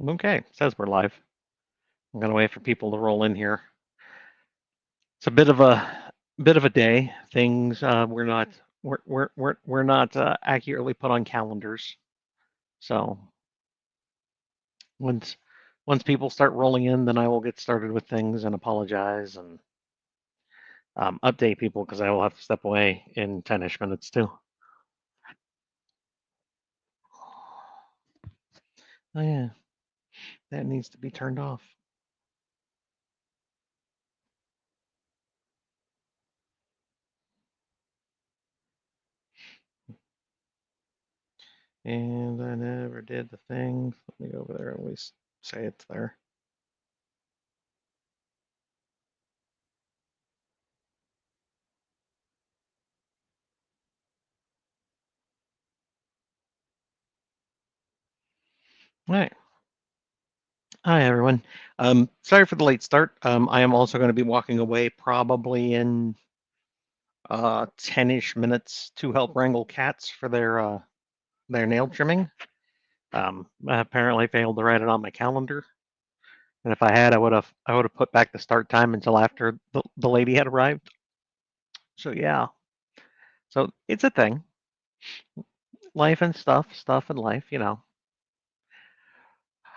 Okay, it says we're live. I'm gonna wait for people to roll in here. It's a bit of a day. Things we're not accurately put on calendars. So once once people start rolling in, then I will get started with things and apologize and update people because I will have to step away in 10-ish minutes too. Oh yeah, that needs to be turned off. And I never did the thing. Let me go over there and at least say it's there. All right. Hi, everyone. Sorry for the late start. I am also going to be walking away probably in 10-ish minutes to help wrangle cats for their nail trimming. I apparently failed to write it on my calendar, and if I had, I would have put back the start time until after the lady had arrived. So yeah, so it's a thing. Life and stuff and life.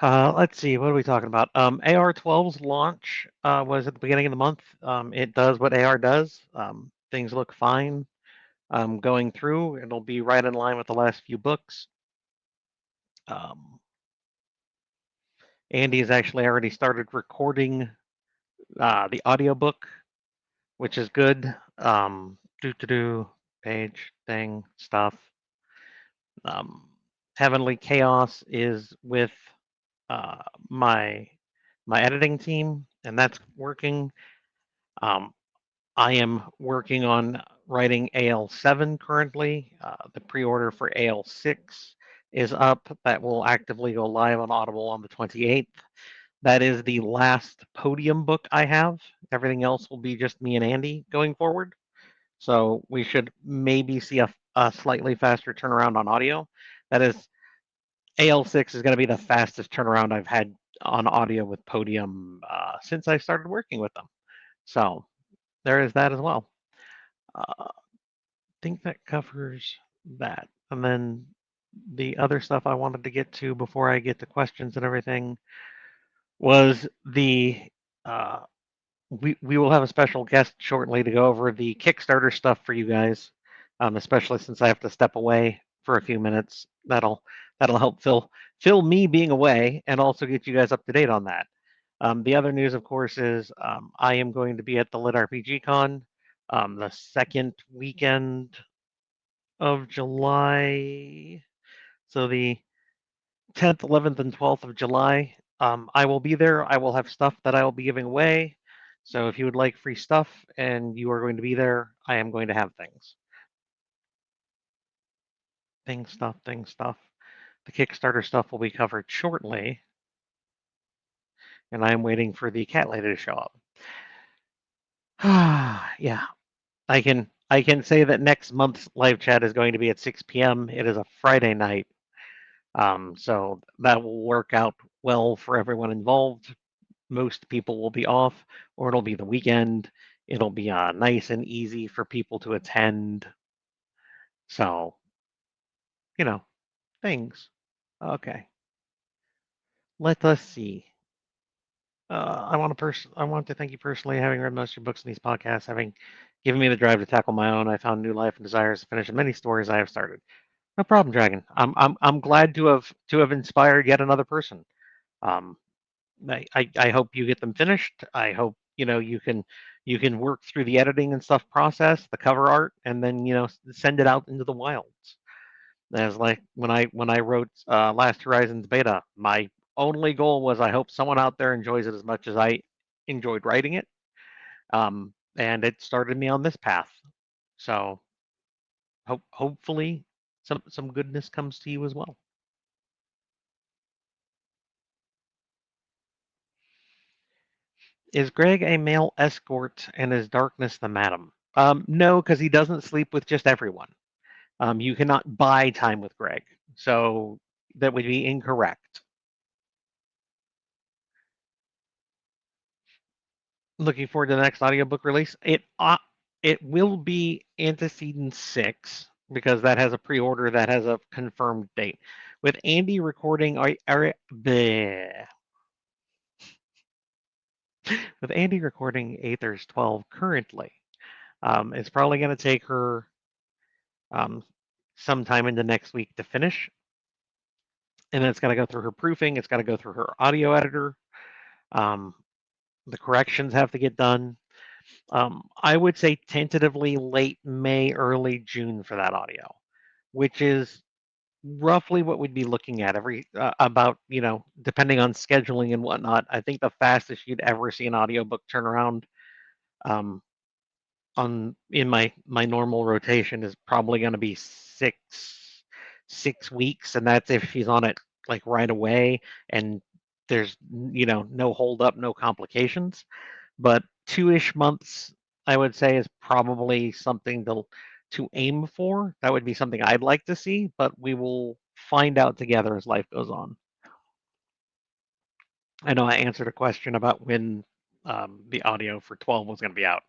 Let's see, what are we talking about? AR12's launch was at the beginning of the month. It does what AR does. Things look fine. Going through, it'll be right in line with the last few books. Um, Andy has actually already started recording the audiobook, which is good. Do page thing stuff. Um, Heavenly Chaos is with uh, my my editing team, and that's working. Um, I am working on writing AL7 currently. The pre-order for AL6 is up. That will actively go live on Audible on the 28th. That is the last podium book I have. Everything else will be just me and Andy going forward. So we should maybe see a slightly faster turnaround on audio. That is, AL6 is going to be the fastest turnaround I've had on audio with Podium since I started working with them. So there is that as well. I think that covers that. And then the other stuff I wanted to get to before I get to questions and everything was uh, we will have a special guest shortly to go over the Kickstarter stuff for you guys, especially since I have to step away for a few minutes. That'll help fill me being away and also get you guys up to date on that. The other news, of course, is I am going to be at the Lit RPG Con the second weekend of July. So the 10th, 11th, and 12th of July. I will be there. I will have stuff that I will be giving away. So if you would like free stuff and you are going to be there, I am going to have things. Things, stuff. The Kickstarter stuff will be covered shortly. And I am waiting for the cat lady to show up. Yeah, I can say that next month's live chat is going to be at 6 p.m. It is a Friday night. So that will work out well for everyone involved. Most people will be off, or it'll be the weekend. It'll be nice and easy for people to attend. So, you know, things. Okay, let us see. I want to thank you personally, having read most of your books in these podcasts, having given me the drive to tackle my own. I found new life and desires to finish the many stories I have started. No problem, Dragon. I'm glad to have inspired yet another person. Um, I hope you get them finished. I hope you can work through the editing and stuff process, the cover art, and then send it out into the wilds. As like when I wrote Last Horizons beta, my only goal was I hope someone out there enjoys it as much as I enjoyed writing it. And it started me on this path. So hopefully some goodness comes to you as well. Is Greg a male escort and is darkness the madam? No, because he doesn't sleep with just everyone. You cannot buy time with Greg, so that would be incorrect. looking forward to the next audiobook release. It will be Antecedent 6 because that has a pre-order that has a confirmed date. With Andy recording bleh. With Andy recording Aether's 12 currently, it's probably going to take her um, sometime into next week to finish, and then it's got to go through her proofing. It's got to go through her audio editor. Um, the corrections have to get done. I would say tentatively late May, early June for that audio, which is roughly what we'd be looking at every about, depending on scheduling and whatnot. I think the fastest you'd ever see an audiobook turnaround um, on in my normal rotation is probably going to be six weeks, and that's if she's on it like right away and there's no hold up, no complications. But 2-ish months, I would say, is probably something to aim for. That would be something I'd like to see, but we will find out together as life goes on. I know I answered a question about when the audio for 12 was going to be out.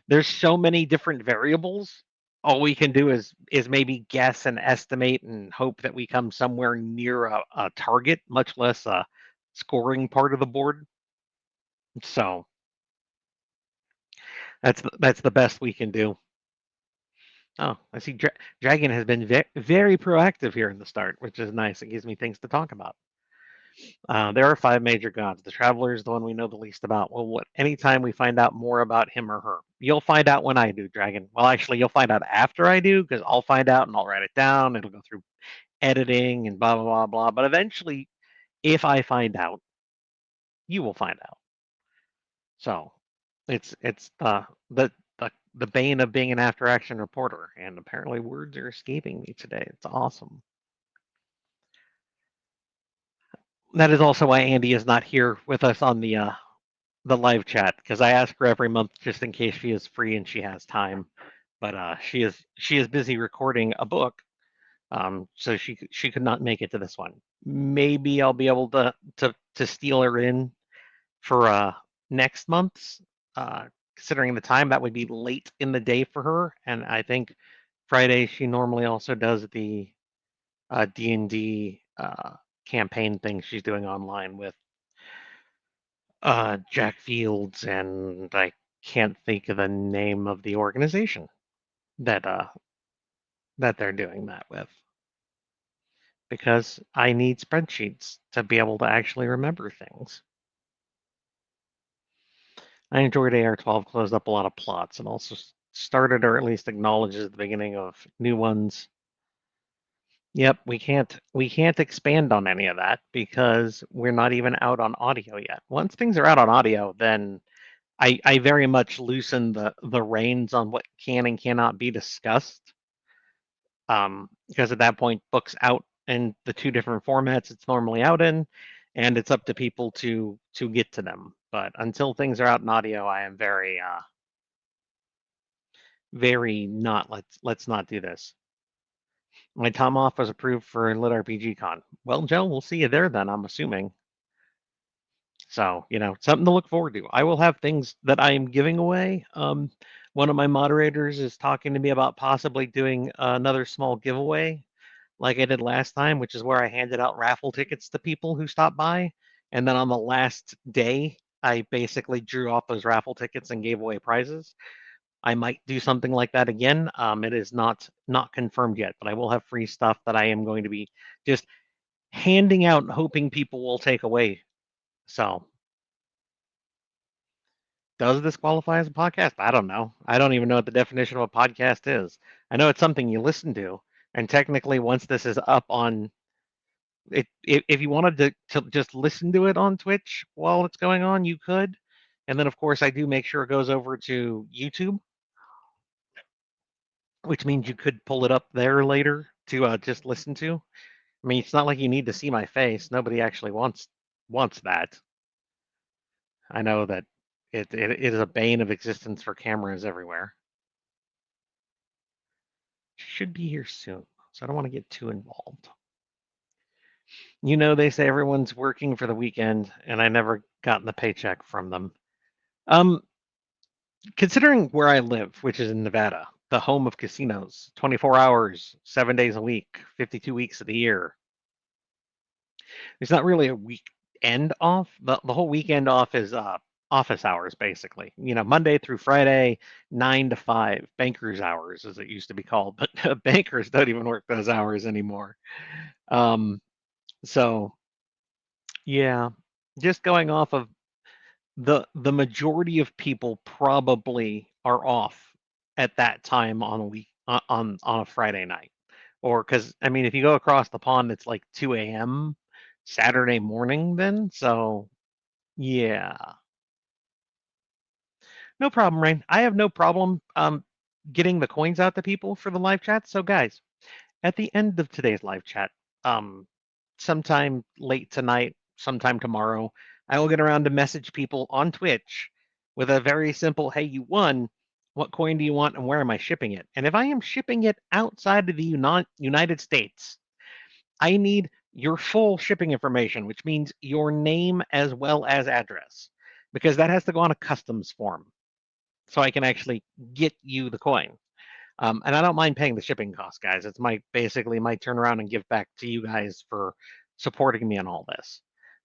There's so many different variables. All we can do is maybe guess and estimate and hope that we come somewhere near a target, much less a scoring part of the board. So that's the best we can do. Oh, I see. Dragon has been very proactive here in the start, which is nice. It gives me things to talk about. There are 5 major gods. The Traveler is the one we know the least about. Well, anytime we find out more about him or her, you'll find out when I do, Dragon. Well, actually, you'll find out after I do because I'll find out and I'll write it down. It'll go through editing and blah blah blah blah. But eventually, if I find out, you will find out. So, it's the bane of being an after action reporter, and apparently words are escaping me today. It's awesome. That is also why Andy is not here with us on the live chat because I ask her every month just in case she is free and she has time. But she is busy recording a book, so she could not make it to this one. Maybe I'll be able to steal her in for next month's. Considering the time, that would be late in the day for her, and I think Friday she normally also does the D&D campaign thing she's doing online with Jack Fields, and I can't think of the name of the organization that that they're doing that with because I need spreadsheets to be able to actually remember things. I enjoyed AR12 closed up a lot of plots and also started or at least acknowledges the beginning of new ones. Yep, we can't expand on any of that because we're not even out on audio yet. Once things are out on audio, then I very much loosen the reins on what can and cannot be discussed. Because at that point, books out in the 2 different formats it's normally out in, and it's up to people to get to them. But until things are out in audio, I am very not let's not do this. My time off was approved for Lit RPG Con. Well, Joe, we'll see you there then, I'm assuming. So, something to look forward to. I will have things that I am giving away. One of my moderators is talking to me about possibly doing another small giveaway like I did last time, which is where I handed out raffle tickets to people who stopped by. And then on the last day, I basically drew off those raffle tickets and gave away prizes. I might do something like that again. It is not confirmed yet, but I will have free stuff that I am going to be just handing out and hoping people will take away. So, does this qualify as a podcast? I don't know. I don't even know what the definition of a podcast is. I know it's something you listen to, and technically, once this is up on it, if you wanted to just listen to it on Twitch while it's going on, you could. And then, of course, I do make sure it goes over to YouTube, which means you could pull it up there later to just listen to. I mean, it's not like you need to see my face. Nobody actually wants that. I know that it is a bane of existence for cameras everywhere. Should be here soon, so I don't want to get too involved. They say everyone's working for the weekend, and I never gotten the paycheck from them. Um, Considering where I live, which is in Nevada, the home of casinos, 24 hours, 7 days a week, 52 weeks of the year. There's not really a weekend off. The whole weekend off is office hours, basically. Monday through Friday, 9 to 5, bankers hours, as it used to be called. But bankers don't even work those hours anymore. Um, so yeah, just going off of the majority of people probably are off at that time on a week on a Friday night. Or because I mean if you go across the pond it's like 2 a.m. Saturday morning then. So yeah. No problem, Rain. I have no problem getting the coins out to people for the live chat. So guys, at the end of today's live chat, um, sometime late tonight, sometime tomorrow, I will get around to message people on Twitch with a very simple, hey, you won. What coin do you want and where am I shipping it? And if I am shipping it outside of the United States, I need your full shipping information, which means your name as well as address, because that has to go on a customs form so I can actually get you the coin. And I don't mind paying the shipping costs, guys. It's basically my turnaround and give back to you guys for supporting me on all this.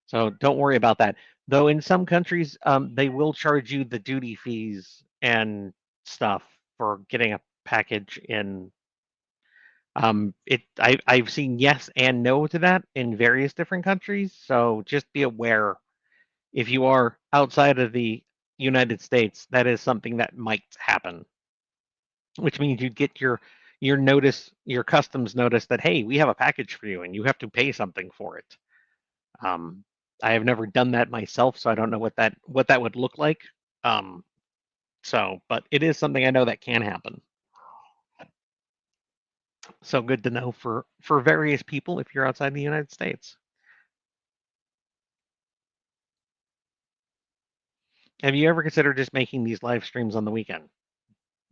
So don't worry about that. Though in some countries, they will charge you the duty fees and stuff for getting a package in. I've seen yes and no to that in various different countries. So just be aware if you are outside of the United States, that is something that might happen, which means you get your notice, your customs notice that hey, we have a package for you, and you have to pay something for it. Um, I have never done that myself, so I don't know what that would look like. Um, but it is something I know that can happen. So good to know for various people if you're outside the United States. Have you ever considered just making these live streams on the weekend?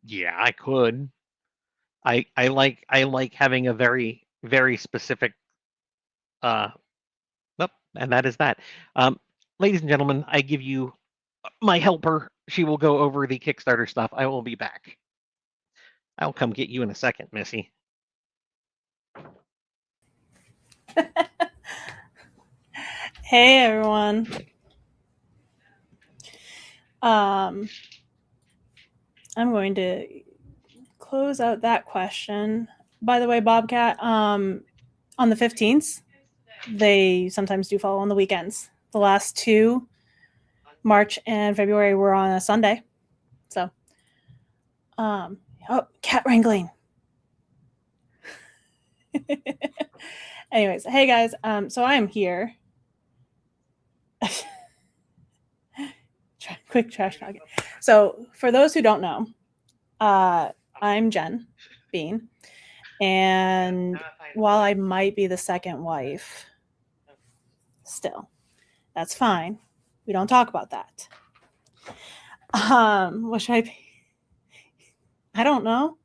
Yeah, I could. I like having a very specific uh nope, and that is that. Um, Ladies and gentlemen, I give you my helper. She will go over the Kickstarter stuff. I will be back. I'll come get you in a second, Missy. Hey everyone. I'm going to close out that question. By the way, Bobcat, on the 15th, they sometimes do fall on the weekends. The last two, March and February, were on a Sunday. So, cat wrangling. Anyways, hey guys, so I am here. Quick trash talking. So, for those who don't know, I'm Jen Bean, and while I might be the second wife, still, that's fine. We don't talk about that. What should I be? I don't know.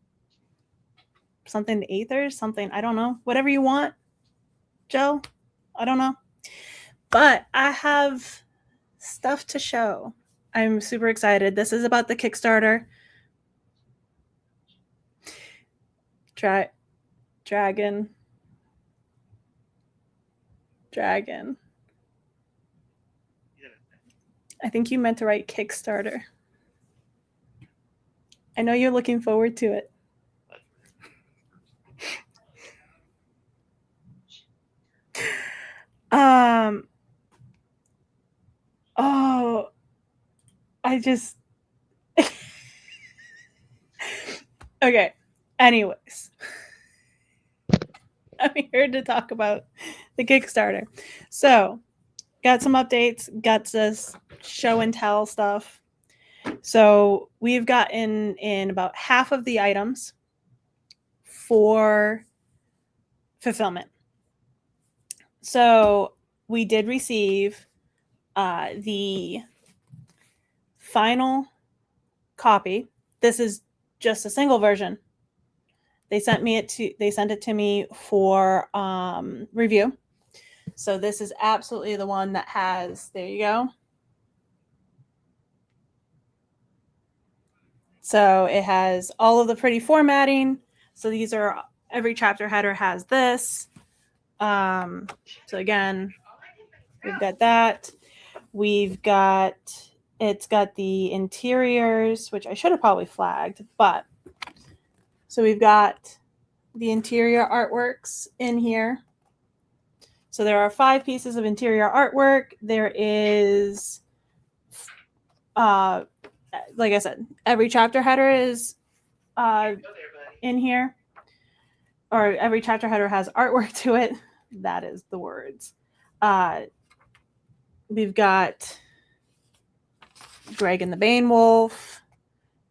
Something to ethers, something, I don't know. Whatever you want, Joe. I don't know. But I have stuff to show. I'm super excited. This is about the Kickstarter. Dragon. I think you meant to write Kickstarter. I know you're looking forward to it. Oh, I just okay. Anyways, I'm here to talk about the Kickstarter. So, got some updates, got this show and tell stuff. So, we've gotten in about half of the items for fulfillment. So, we did receive the final copy. This is just a single version. They sent it to me for review. So this is absolutely the one that has, there you go. So it has all of the pretty formatting. So these are, every chapter header has this. So again, we've got that. We've got, it's got the interiors, which I should have probably flagged, but so we've got the interior artworks in here. So there are 5 pieces of interior artwork. There is, like I said, every chapter header is in here, or every chapter header has artwork to it. That is the words. We've got Greg and the Bane Wolf,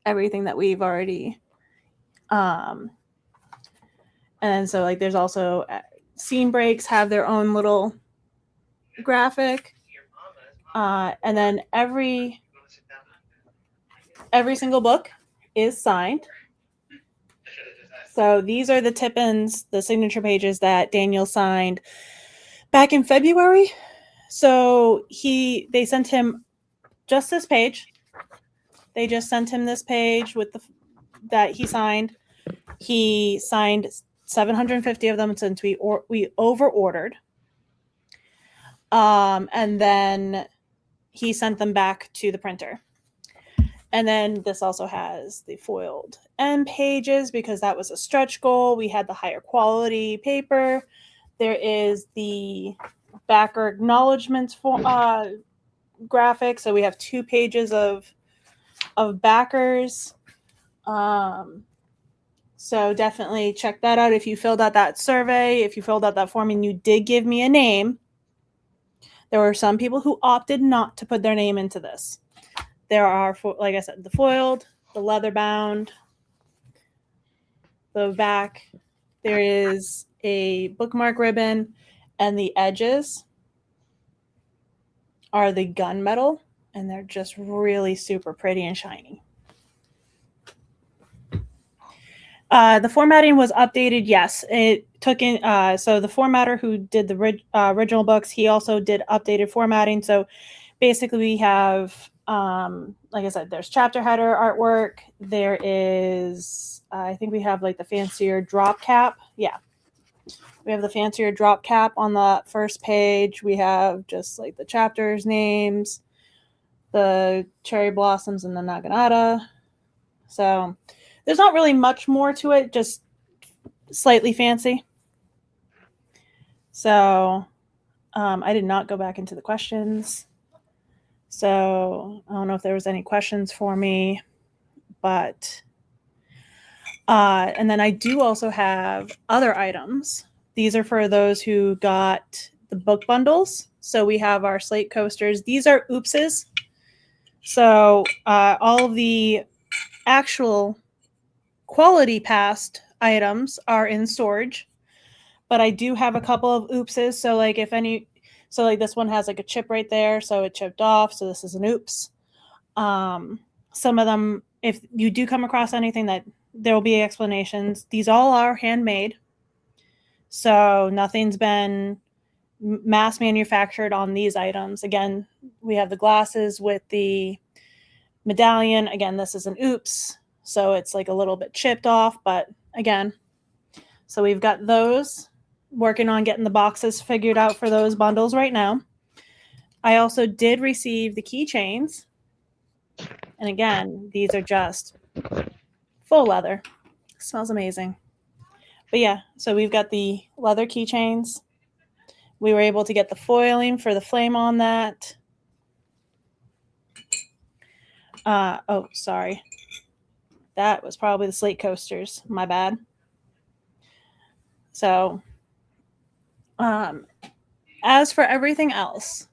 everything that we've already, and so like there's also scene breaks have their own little graphic, and then every single book is signed. So these are the tip-ins, the signature pages that Daniel signed back in February. So they sent him just this page. They just sent him this page with that he signed. He signed 750 of them since we over ordered. And then he sent them back to the printer. And then this also has the foiled end pages because that was a stretch goal. We had the higher quality paper. There is the backer acknowledgments for graphic. So we have 2 pages of backers. So definitely check that out. If you filled out that survey, if you filled out that form and you did give me a name, there were some people who opted not to put their name into this. There are, like I said, the foiled, the leather bound, the back. There is a bookmark ribbon, and the edges are the gunmetal, and they're just really super pretty and shiny. The formatting was updated. Yes, it took in. So the formatter who did the original books, he also did updated formatting. So basically, we have, like I said, there's chapter header artwork. There is, I think we have like the fancier drop cap. Yeah, we have the fancier drop cap on the first page. We have just like the chapters names, the cherry blossoms, and the naginata. So there's not really much more to it, just slightly fancy. So I did not go back into the questions. So I don't know if there was any questions for me, but and then I do also have other items. These are for those who got the book bundles. So we have our slate coasters. These are oopses. So all of the actual quality past items are in storage, but I do have a couple of oopses. So like so like this one has like a chip right there, so it chipped off. So this is an oops. Some of them, if you do come across anything, that there will be explanations. These all are handmade, so nothing's been mass manufactured on these items. Again, we have the glasses with the medallion. Again, this is an oops, so it's like a little bit chipped off, but again, so we've got those. Working on getting the boxes figured out for those bundles right now. I also did receive the keychains, and again, these are just full leather. Smells amazing. But yeah, so we've got the leather keychains. We were able to get the foiling for the flame on that. Oh, sorry. That was probably the slate coasters. My bad. So, as for everything else,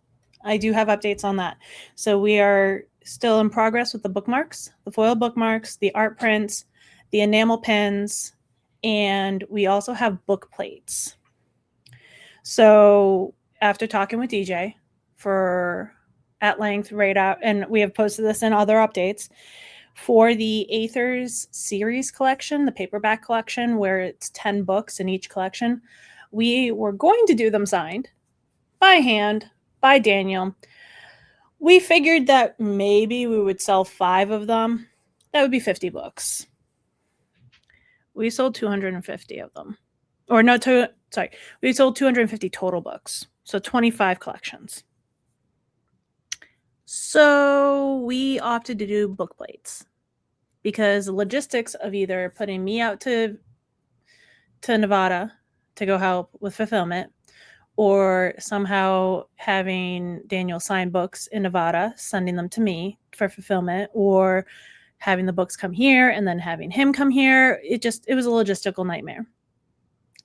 I do have updates on that. So we are still in progress with the bookmarks, the foil bookmarks, the art prints, the enamel pins, and we also have book plates. So after talking with DJ at length, right out, and we have posted this in other updates, for the Aethers series collection, the paperback collection, where it's 10 books in each collection, we were going to do them signed by hand by Daniel. We figured that maybe we would sell 5 of them. That would be 50 books. We sold 250 of them. Or no, we sold 250 total books. So 25 collections. So we opted to do book plates because the logistics of either putting me out to Nevada to go help with fulfillment, or somehow having Daniel sign books in Nevada, sending them to me for fulfillment, or having the books come here and then having him come here. It was a logistical nightmare.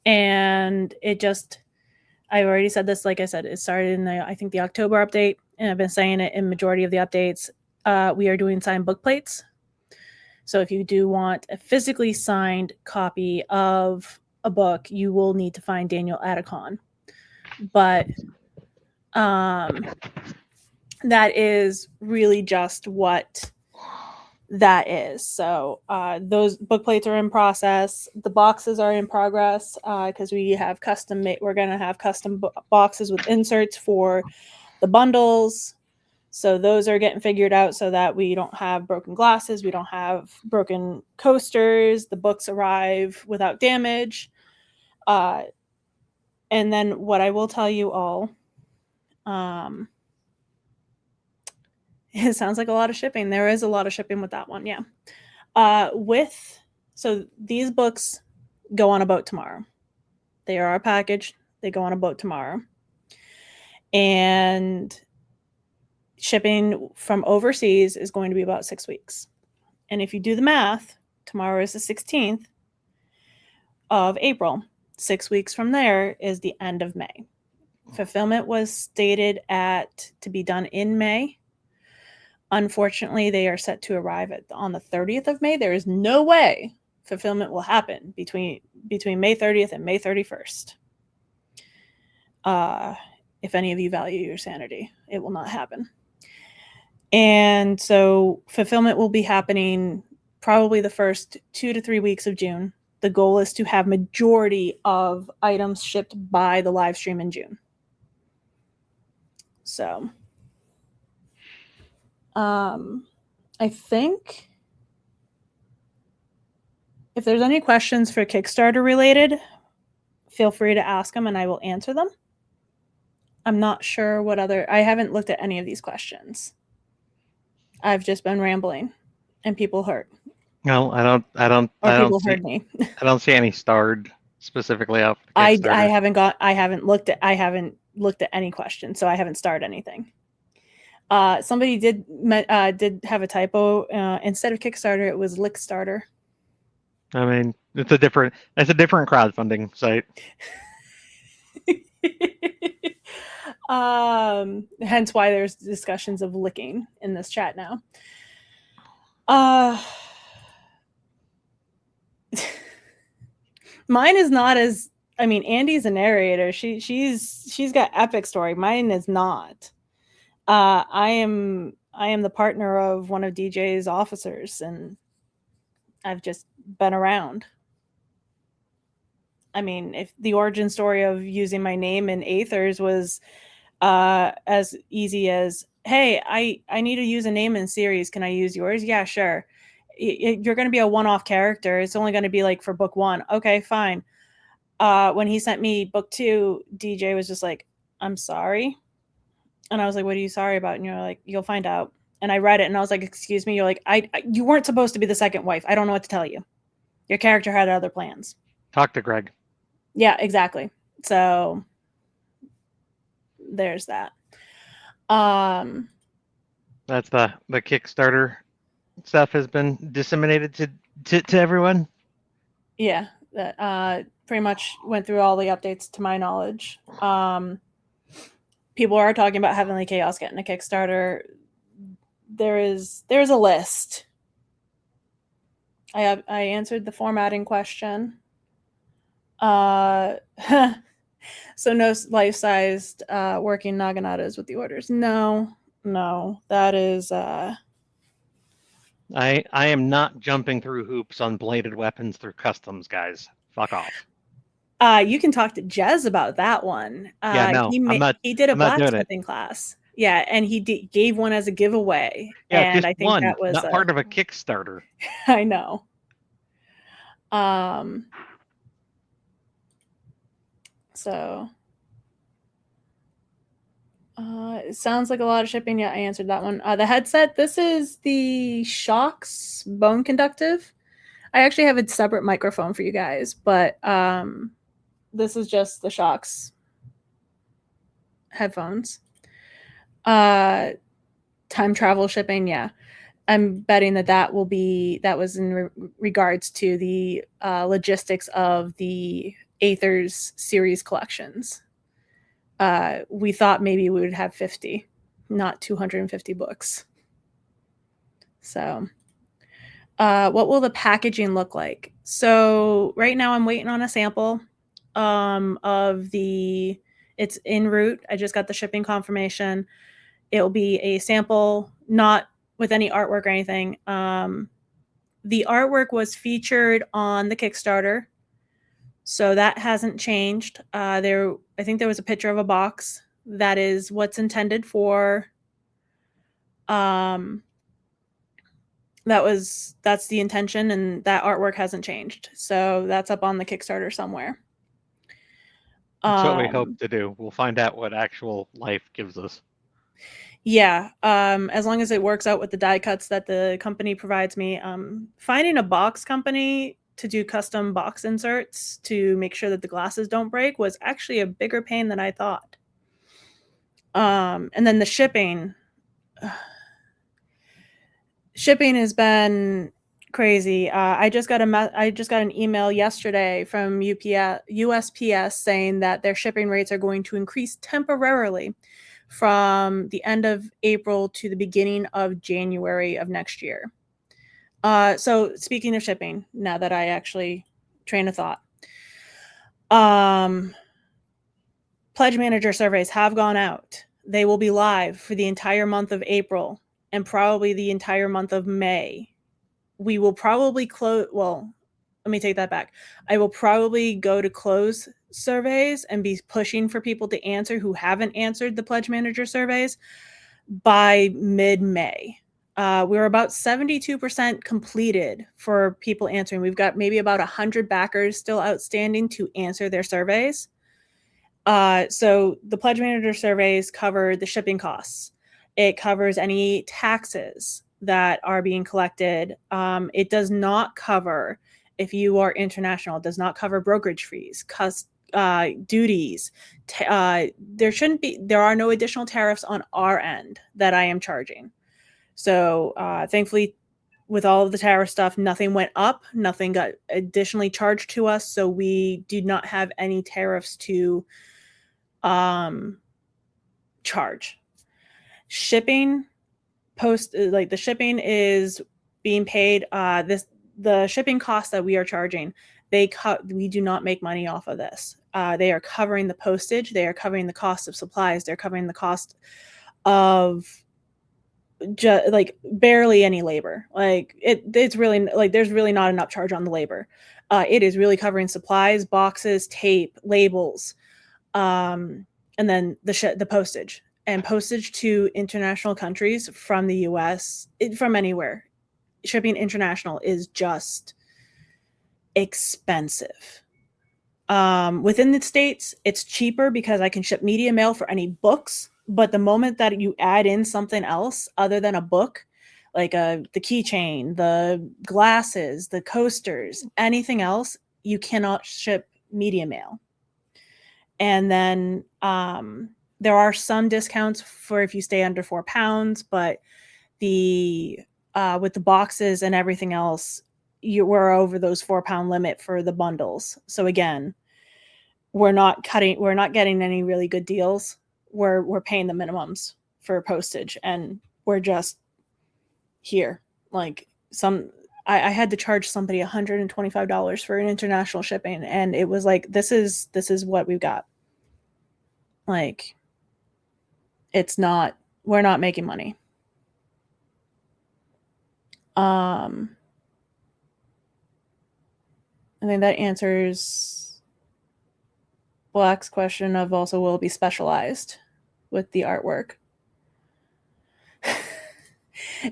And I already said this, like I said, it started in I think the October update, and I've been saying it in majority of the updates. We are doing signed book plates. So if you do want a physically signed copy of a book, you will need to find Daniel at a con. But that is really just what that is. So those book plates are in process. The boxes are in progress because we have custom made. We're going to have custom boxes with inserts for the bundles. So those are getting figured out so that we don't have broken glasses. We don't have broken coasters. The books arrive without damage. And then what I will tell you all, it sounds like a lot of shipping. There is a lot of shipping with that one. Yeah. So these books go on a boat tomorrow. They are our package. They go on a boat tomorrow. And shipping from overseas is going to be about 6 weeks. And if you do the math, tomorrow is the 16th of April. 6 weeks from there is the end of May. Fulfillment was stated to be done in May. Unfortunately, they are set to arrive on the 30th of May. There is no way fulfillment will happen between May 30th and May 31st. If any of you value your sanity, it will not happen. And so fulfillment will be happening probably the first 2 to 3 weeks of June. The goal is to have majority of items shipped by the live stream in June. So I think if there's any questions for Kickstarter related, feel free to ask them and I will answer them. I'm not sure I haven't looked at any of these questions. I've just been rambling and people hurt. No, I don't heard me. I don't see any starred specifically out. I haven't looked at any questions, so I haven't starred anything. Somebody did have a typo. Instead of Kickstarter, it was Lickstarter. I mean, it's a different crowdfunding site. Hence why there's discussions of licking in this chat now. Mine is not as, I mean, Andy's a narrator. She's got epic story. Mine is not. I am the partner of one of DJ's officers, and I've just been around. I mean, if the origin story of using my name in Aethers was as easy as, hey, I need to use a name in series. Can I use yours? Yeah, sure. You're going to be a one-off character. It's only going to be like for book 1. Okay, fine. When he sent me book 2, DJ was just like, I'm sorry. And I was like, what are you sorry about? And you're like, you'll find out. And I read it and I was like, excuse me. You're like, you weren't supposed to be the second wife. I don't know what to tell you. Your character had other plans. Talk to Greg. Yeah, exactly. So there's that. That's the Kickstarter stuff has been disseminated to everyone. Yeah, that pretty much went through all the updates to my knowledge. People are talking about Heavenly Chaos getting a Kickstarter. There's a list. I answered the formatting question. So no life-sized working Naganatas with the orders. No, that is. I am not jumping through hoops on bladed weapons through customs, guys. Fuck off. You can talk to Jez about that one. Yeah, no, he did a blacksmithing class. Yeah, and he gave one as a giveaway, Yeah, and just I think one, that was not part of a Kickstarter. I know. So it sounds like a lot of shipping. Yeah, I answered that one. The headset. This is the Shokz Bone Conductive. I actually have a separate microphone for you guys, but this is just the Shokz headphones. Time travel shipping. Yeah, I'm betting that was in regards to the logistics of the Aethers series collections. We thought maybe we would have 50, not 250 books. So, what will the packaging look like? So right now I'm waiting on a sample of the. It's en route. I just got the shipping confirmation. It'll be a sample, not with any artwork or anything. The artwork was featured on the Kickstarter, so that hasn't changed. I think there was a picture of a box. That is what's intended for. That's the intention, and that artwork hasn't changed. So that's up on the Kickstarter somewhere. That's what we hope to do. We'll find out what actual life gives us. Yeah, as long as it works out with the die cuts that the company provides me. Finding a box company to do custom box inserts to make sure that the glasses don't break was actually a bigger pain than I thought. And then the shipping. Shipping has been crazy. I just got an email yesterday from USPS saying that their shipping rates are going to increase temporarily from the end of April to the beginning of January of next year. So speaking of shipping, now that I actually train of thought, pledge manager surveys have gone out. They will be live for the entire month of April and probably the entire month of May. We will probably close. Well, let me take that back. I will probably go to close surveys and be pushing for people to answer who haven't answered the pledge manager surveys by mid-May. We're about 72% completed for people answering. We've got maybe about 100 backers still outstanding to answer their surveys. So the pledge manager surveys cover the shipping costs. It covers any taxes that are being collected. It does not cover, if you are international, it does not cover brokerage fees, duties. There are no additional tariffs on our end that I am charging. So thankfully, with all of the tariff stuff, nothing went up, nothing got additionally charged to us. So we do not have any tariffs to charge. Shipping the shipping is being paid. The shipping costs that we are charging, we do not make money off of this. They are covering the postage. They are covering the cost of supplies. They're covering the cost of barely any labor. It's really there's really not an upcharge on the labor. It is really covering supplies, boxes, tape, labels, and then the postage. And postage to international countries from the US, from anywhere, shipping international is just expensive. Within the States, it's cheaper because I can ship media mail for any books. But the moment that you add in something else other than a book, like the keychain, the glasses, the coasters, anything else, you cannot ship media mail. And then there are some discounts for if you stay under 4 pounds, but with the boxes and everything else, we're over those 4 pound limit for the bundles. So again, we're not getting any really good deals. We're paying the minimums for postage, and we're just here. I had to charge somebody $125 for an international shipping, and it was like, this is what we've got. We're not making money. I think that answers Black's question of also will it be specialized with the artwork.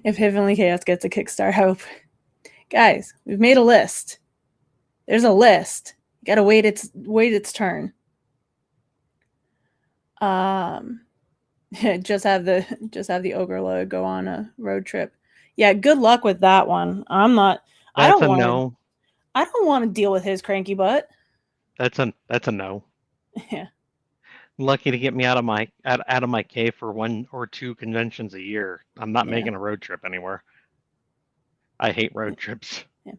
If Heavenly Chaos gets a Kickstarter, I hope. Guys, we've made a list. There's a list. You gotta wait its turn. Just have the ogre lord go on a road trip. Yeah, good luck with that one. I That's don't a want to. no. I don't want to deal with his cranky butt. That's a no. Yeah. Lucky to get me out of my cave for 1 or 2 conventions a year. I'm not Yeah. making a road trip anywhere. I hate road trips. Yeah.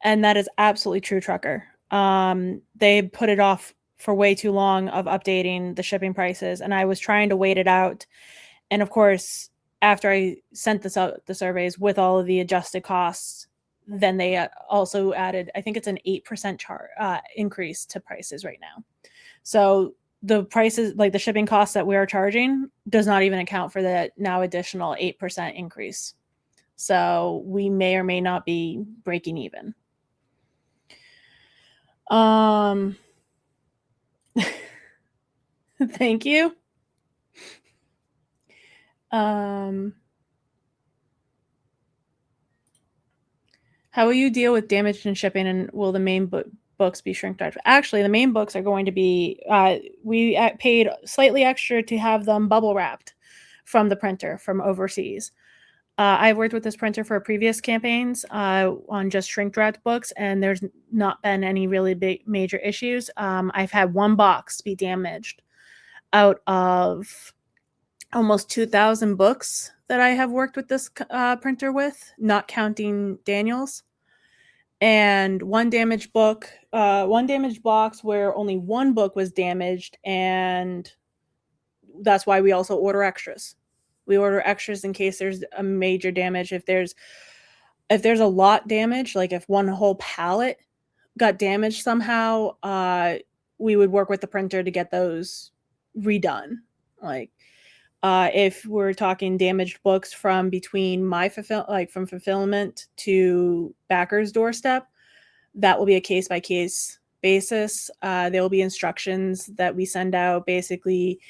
And that is absolutely true, Trucker. They put it off for way too long of updating the shipping prices, and I was trying to wait it out. And of course, after I sent the surveys with all of the adjusted costs, then they also added, I think it's an 8% increase to prices right now. So the prices, like the shipping costs that we are charging, does not even account for the now additional 8% increase. So we may or may not be breaking even. Thank you. How will you deal with damage in shipping, and will the main books be shrink wrapped? Actually, the main books are going to be, we paid slightly extra to have them bubble wrapped from the printer from overseas. I've worked with this printer for previous campaigns on just shrink wrapped books, and there's not been any really big major issues. I've had one box be damaged out of almost 2,000 books that I have worked with this printer with, not counting Daniel's. And one damaged box where only one book was damaged, and that's why we also order extras. We order extras in case there's a major damage. If there's a lot damage, like if one whole pallet got damaged somehow, we would work with the printer to get those redone. Like if we're talking damaged books from between from fulfillment to backer's doorstep, that will be a case by case basis. There will be instructions that we send out. Basically,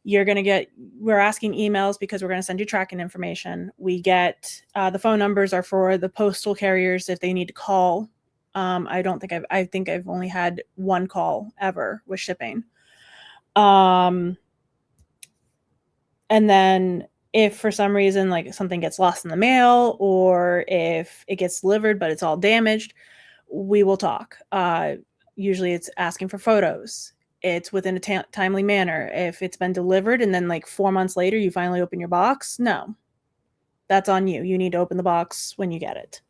we're asking emails because we're going to send you tracking information. We get the phone numbers are for the postal carriers if they need to call. I think I've only had one call ever with shipping. And then if for some reason like something gets lost in the mail, or if it gets delivered but it's all damaged, we will talk. Usually it's asking for photos. It's within a timely manner. If it's been delivered and then like 4 months later you finally open your box, no, that's on you. You need to open the box when you get it.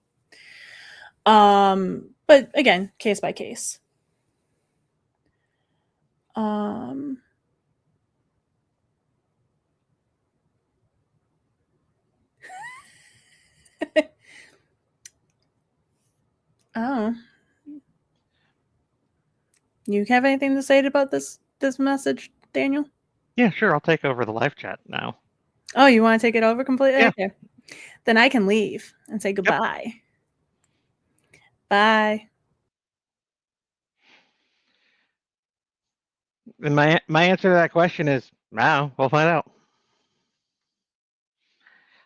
But again, case by case. Oh, you have anything to say about this message, Daniel? Yeah, sure. I'll take over the live chat now. Oh, you want to take it over completely? Yeah. Okay. Then I can leave and say goodbye. Yep. Bye. And my answer to that question is now. We'll find out.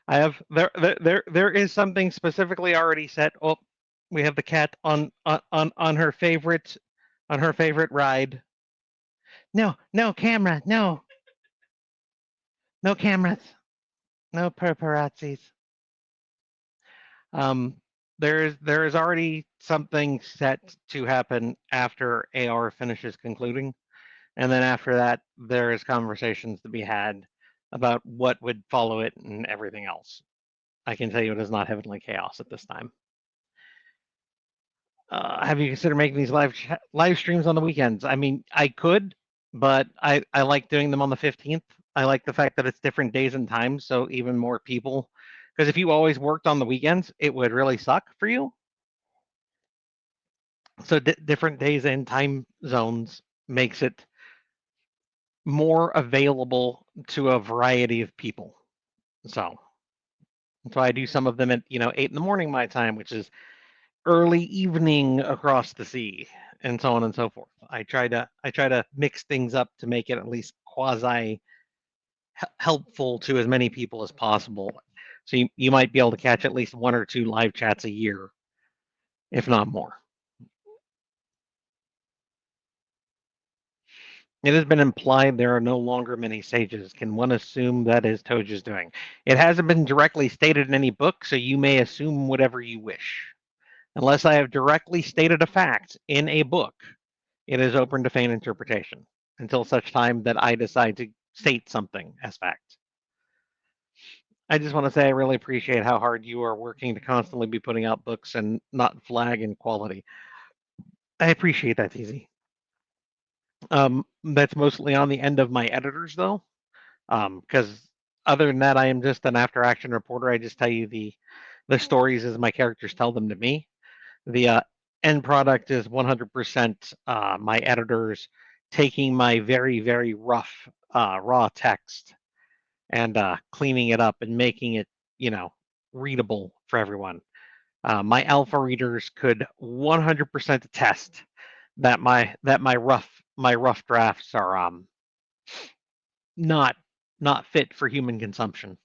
I have there is something specifically already set. Oh, we have the cat on her favorite ride. No camera, no cameras, no paparazzis. There is already something set to happen after AR finishes concluding, and then after that there is conversations to be had about what would follow it and everything else. I can tell you it is not Heavenly Chaos at this time. Have you considered making these live streams on the weekends? I mean, I could, but I like doing them on the 15th. I like the fact that it's different days and times, so even more people. Because if you always worked on the weekends, it would really suck for you. So different days and time zones makes it more available to a variety of people. So I do some of them at 8 in the morning my time, which is early evening across the sea, and so on and so forth. I try to mix things up to make it at least quasi helpful to as many people as possible. So you might be able to catch at least 1 or 2 live chats a year, if not more. It has been implied there are no longer many sages. Can one assume that is Toja's doing? It hasn't been directly stated in any book, so you may assume whatever you wish. Unless I have directly stated a fact in a book, it is open to fan interpretation until such time that I decide to state something as fact. I just want to say I really appreciate how hard you are working to constantly be putting out books and not flag in quality. I appreciate that, TZ. That's mostly on the end of my editors, though, because other than that, I am just an after-action reporter. I just tell you the stories as my characters tell them to me. The end product is 100% my editors taking my very, very rough raw text and cleaning it up and making it, readable for everyone. My alpha readers could 100% attest that my rough drafts are not not fit for human consumption.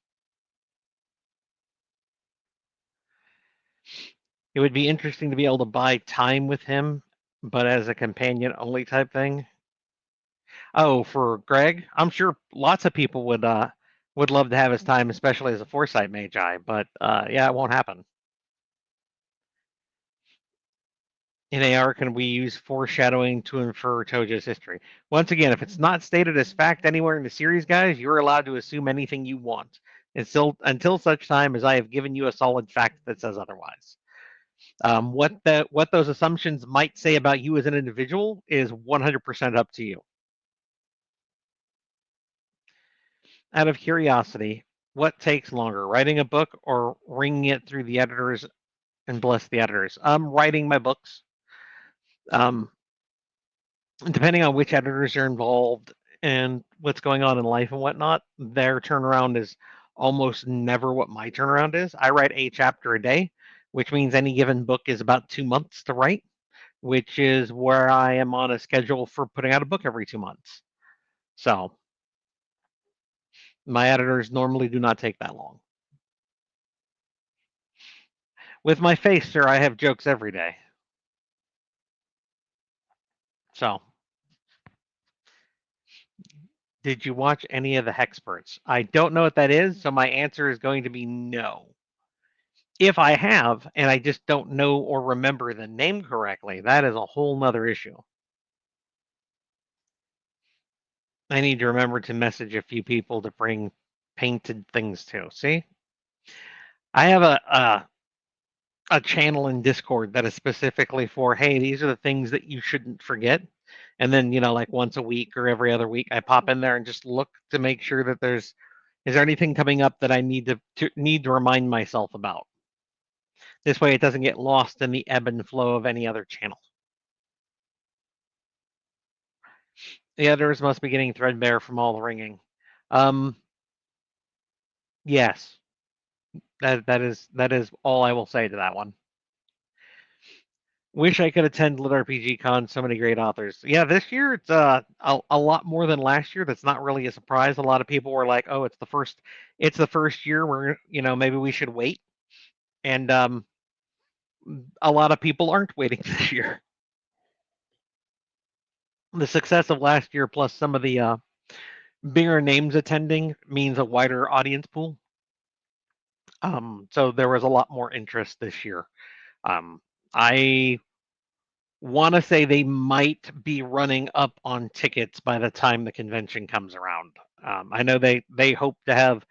It would be interesting to be able to buy time with him, but as a companion only type thing. Oh, for Greg, I'm sure lots of people would love to have his time, especially as a foresight magi. But yeah, it won't happen. In AR, can we use foreshadowing to infer Toja's history? Once again, if it's not stated as fact anywhere in the series, guys, you're allowed to assume anything you want. Until such time as I have given you a solid fact that says otherwise. What those assumptions might say about you as an individual is 100% up to you. Out of curiosity, what takes longer, writing a book or ringing it through the editors and bless the editors? Writing my books. Depending on which editors are involved and what's going on in life and whatnot, their turnaround is almost never what my turnaround is. I write a chapter a day, which means any given book is about 2 months to write, which is where I am on a schedule for putting out a book every 2 months. So my editors normally do not take that long. With my face, sir, I have jokes every day. So, did you watch any of the Hexperts? I don't know what that is, so my answer is going to be no. If I have, and I just don't know or remember the name correctly, that is a whole nother issue. I need to remember to message a few people to bring painted things to. See? I have a channel in Discord that is specifically for, hey, these are the things that you shouldn't forget. And then, like once a week or every other week, I pop in there and just look to make sure that is there anything coming up that I need to remind myself about. This way it doesn't get lost in the ebb and flow of any other channel. The editors must be getting threadbare from all the ringing. Yes. That is all I will say to that one. Wish I could attend Lit RPG Con. So many great authors. Yeah, this year it's a lot more than last year. That's not really a surprise. A lot of people were like, "Oh, it's the first year where maybe we should wait," and a lot of people aren't waiting this year. The success of last year, plus some of the bigger names attending, means a wider audience pool. So there was a lot more interest this year. I want to say they might be running up on tickets by the time the convention comes around. I know they hope to have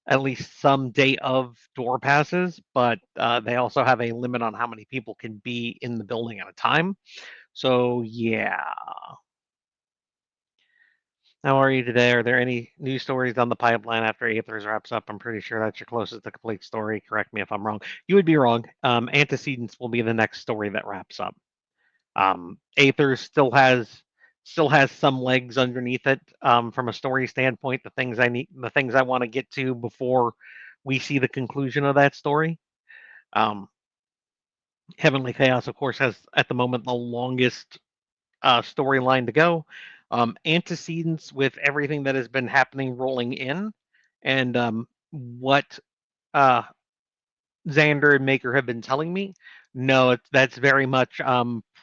at least some day of door passes, but they also have a limit on how many people can be in the building at a time. So yeah. How are you today? Are there any news stories on the pipeline after Aethers wraps up? I'm pretty sure that's your closest to complete story. Correct me if I'm wrong. You would be wrong. Antecedents will be the next story that wraps up. Aethers still has some legs underneath it from a story standpoint. The things I want to get to before we see the conclusion of that story. Heavenly Chaos, of course, has at the moment the longest storyline to go. Antecedents with everything that has been happening rolling in, and what Xander and Maker have been telling me. No, that's very much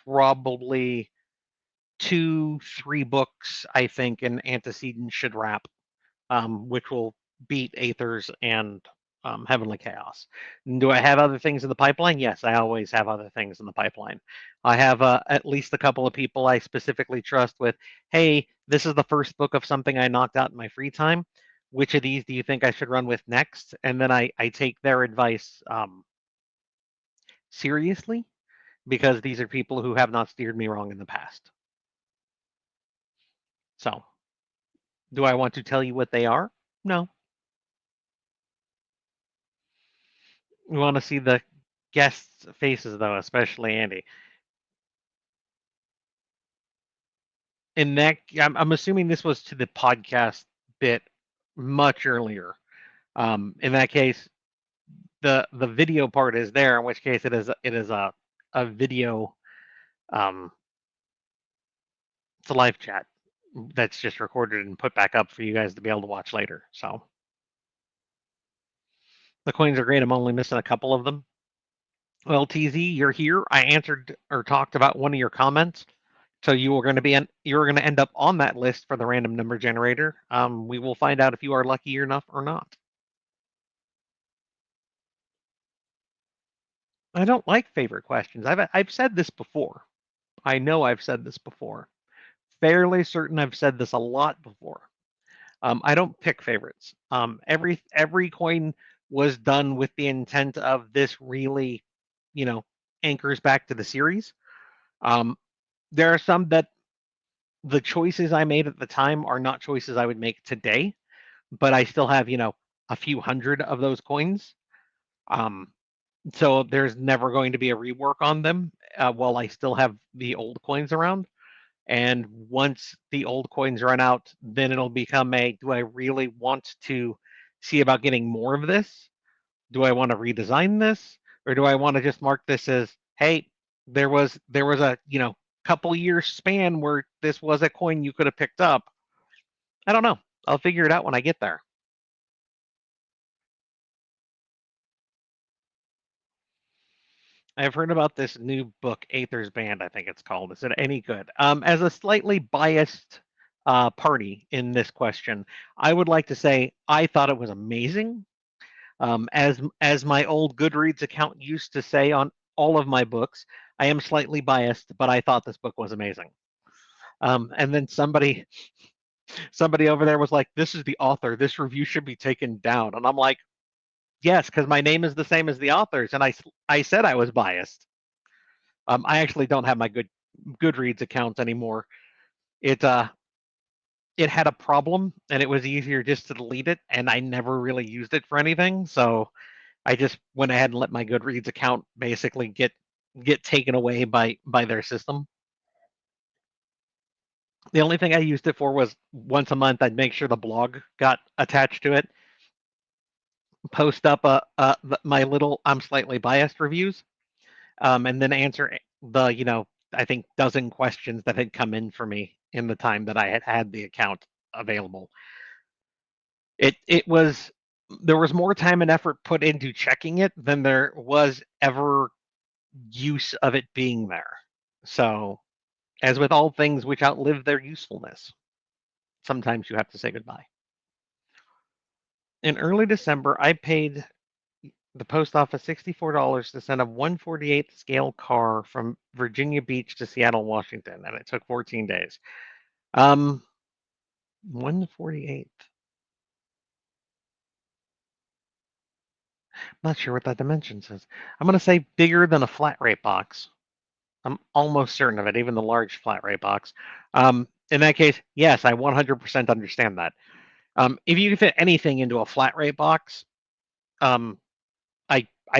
probably 2, 3 books, I think, an Antecedent should wrap, which will beat Aethers and Heavenly Chaos. Do I have other things in the pipeline? Yes, I always have other things in the pipeline. I have at least a couple of people I specifically trust with, hey, this is the first book of something I knocked out in my free time. Which of these do you think I should run with next? And then I take their advice seriously, because these are people who have not steered me wrong in the past. So, do I want to tell you what they are? No. We want to see the guests' faces, though, especially Andy. In that, I'm assuming this was to the podcast bit much earlier. In that case, the video part is there. In which case, it is a video. It's a live chat that's just recorded and put back up for you guys to be able to watch later. So the coins are great. I'm only missing a couple of them. Well, TZ, you're here. I answered or talked about one of your comments. So you're going to end up on that list for the random number generator. We will find out if you are lucky enough or not. I don't like favorite questions. I've said this before. I know I've said this before. Fairly certain I've said this a lot before. I don't pick favorites. Every coin was done with the intent of this really, anchors back to the series. There are some that the choices I made at the time are not choices I would make today, but I still have, a few hundred of those coins. So there's never going to be a rework on them while I still have the old coins around. And once the old coins run out, then it'll become do I really want to see about getting more of this? Do I want to redesign this? Or do I want to just mark this as, hey, there was a, couple year span where this was a coin you could have picked up? I don't know. I'll figure it out when I get there. I've heard about this new book, Aether's Band, I think it's called. Is it any good? As a slightly biased party in this question, I would like to say I thought it was amazing. As my old Goodreads account used to say on all of my books, I am slightly biased, but I thought this book was amazing. And then somebody over there was like, "This is the author. This review should be taken down." And I'm like, "Yes, because my name is the same as the authors," and I said I was biased. I actually don't have my Goodreads account anymore. It had a problem, and it was easier just to delete it, and I never really used it for anything. So I just went ahead and let my Goodreads account basically get taken away by their system. The only thing I used it for was once a month I'd make sure the blog got attached to it, post up my little I'm slightly biased reviews, and then answer the I think dozen questions that had come in for me in the time that I had the account available. It was there was more time and effort put into checking it than there was ever use of it being there. So, as with all things which outlive their usefulness, sometimes you have to say goodbye. In early December, I paid the post office $64 to send a 1/48th scale car from Virginia Beach to Seattle, Washington, and it took 14 days. 1/48th. Not sure what that dimension says. I'm going to say bigger than a flat rate box. I'm almost certain of it, even the large flat rate box. In that case, yes, I 100% understand that. If you can fit anything into a flat rate box, I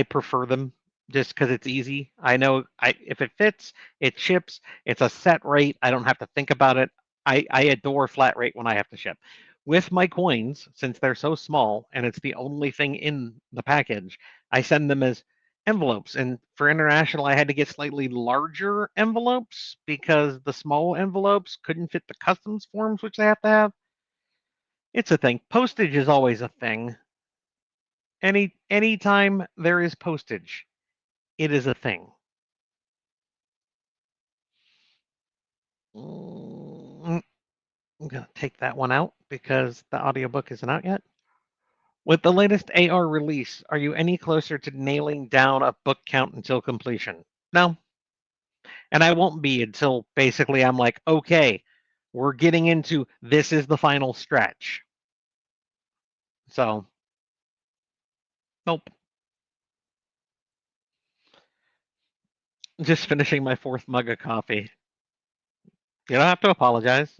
prefer them just because it's easy. I know if it fits, it ships. It's a set rate. I don't have to think about it. I adore flat rate when I have to ship. With my coins, since they're so small and it's the only thing in the package, I send them as envelopes. And for international, I had to get slightly larger envelopes because the small envelopes couldn't fit the customs forms, which they have to have. It's a thing. Postage is always a thing. Anytime there is postage, it is a thing. I'm gonna take that one out because the audiobook isn't out yet. With the latest AR release, are you any closer to nailing down a book count until completion? No. And I won't be until basically I'm like, okay, we're getting into this is the final stretch. So, nope. Just finishing my fourth mug of coffee. You don't have to apologize.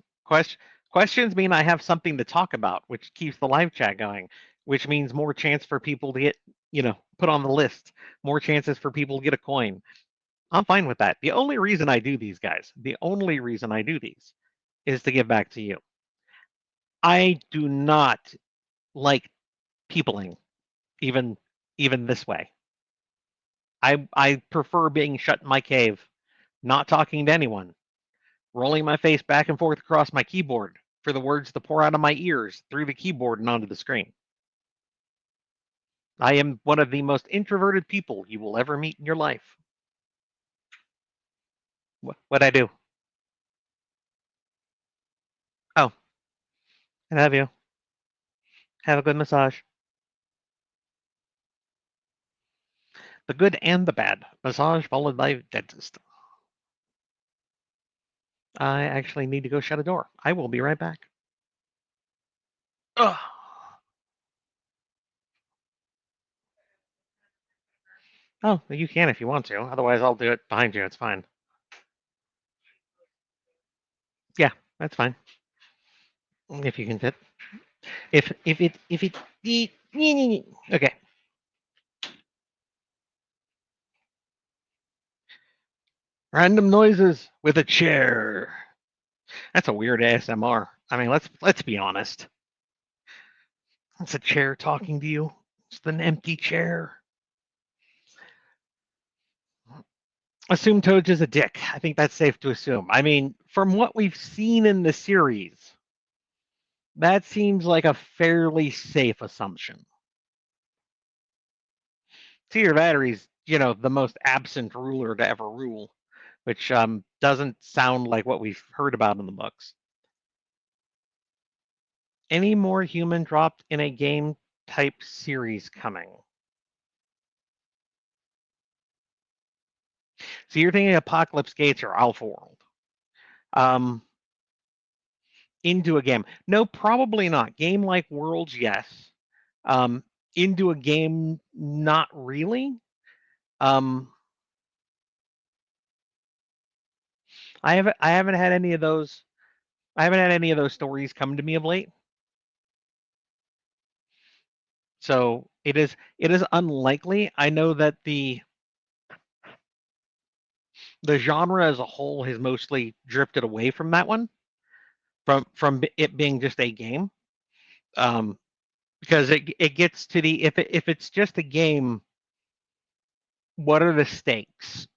Questions mean I have something to talk about, which keeps the live chat going, which means more chance for people to get, put on the list, more chances for people to get a coin. I'm fine with that. The only reason I do these, guys, the only reason I do these is to give back to you. I do not like peopling, even this way. I prefer being shut in my cave, not talking to anyone, rolling my face back and forth across my keyboard for the words to pour out of my ears through the keyboard and onto the screen. I am one of the most introverted people you will ever meet in your life. What'd I do? Oh, and have you. Have a good massage. The good and the bad. Massage followed by dentist. I actually need to go shut a door. I will be right back. Ugh. Oh, you can if you want to. Otherwise, I'll do it behind you. It's fine. Yeah, that's fine. If you can fit. If it okay. Random noises with a chair. That's a weird ASMR. I mean, let's be honest. It's a chair talking to you. It's an empty chair. Assume Toad is a dick. I think that's safe to assume. I mean, from what we've seen in the series, that seems like a fairly safe assumption. Teeter Vattery's, the most absent ruler to ever rule, which doesn't sound like what we've heard about in the books. Any more human dropped in a game type series coming? So you're thinking Apocalypse Gates or Alpha World? Into a game? No, probably not. Game like Worlds, yes. Into a game, not really. I haven't had any of those. I haven't had any of those stories come to me of late. So it is unlikely. I know that the genre as a whole has mostly drifted away from that one, from it being just a game, because it gets to the if it's just a game, what are the stakes?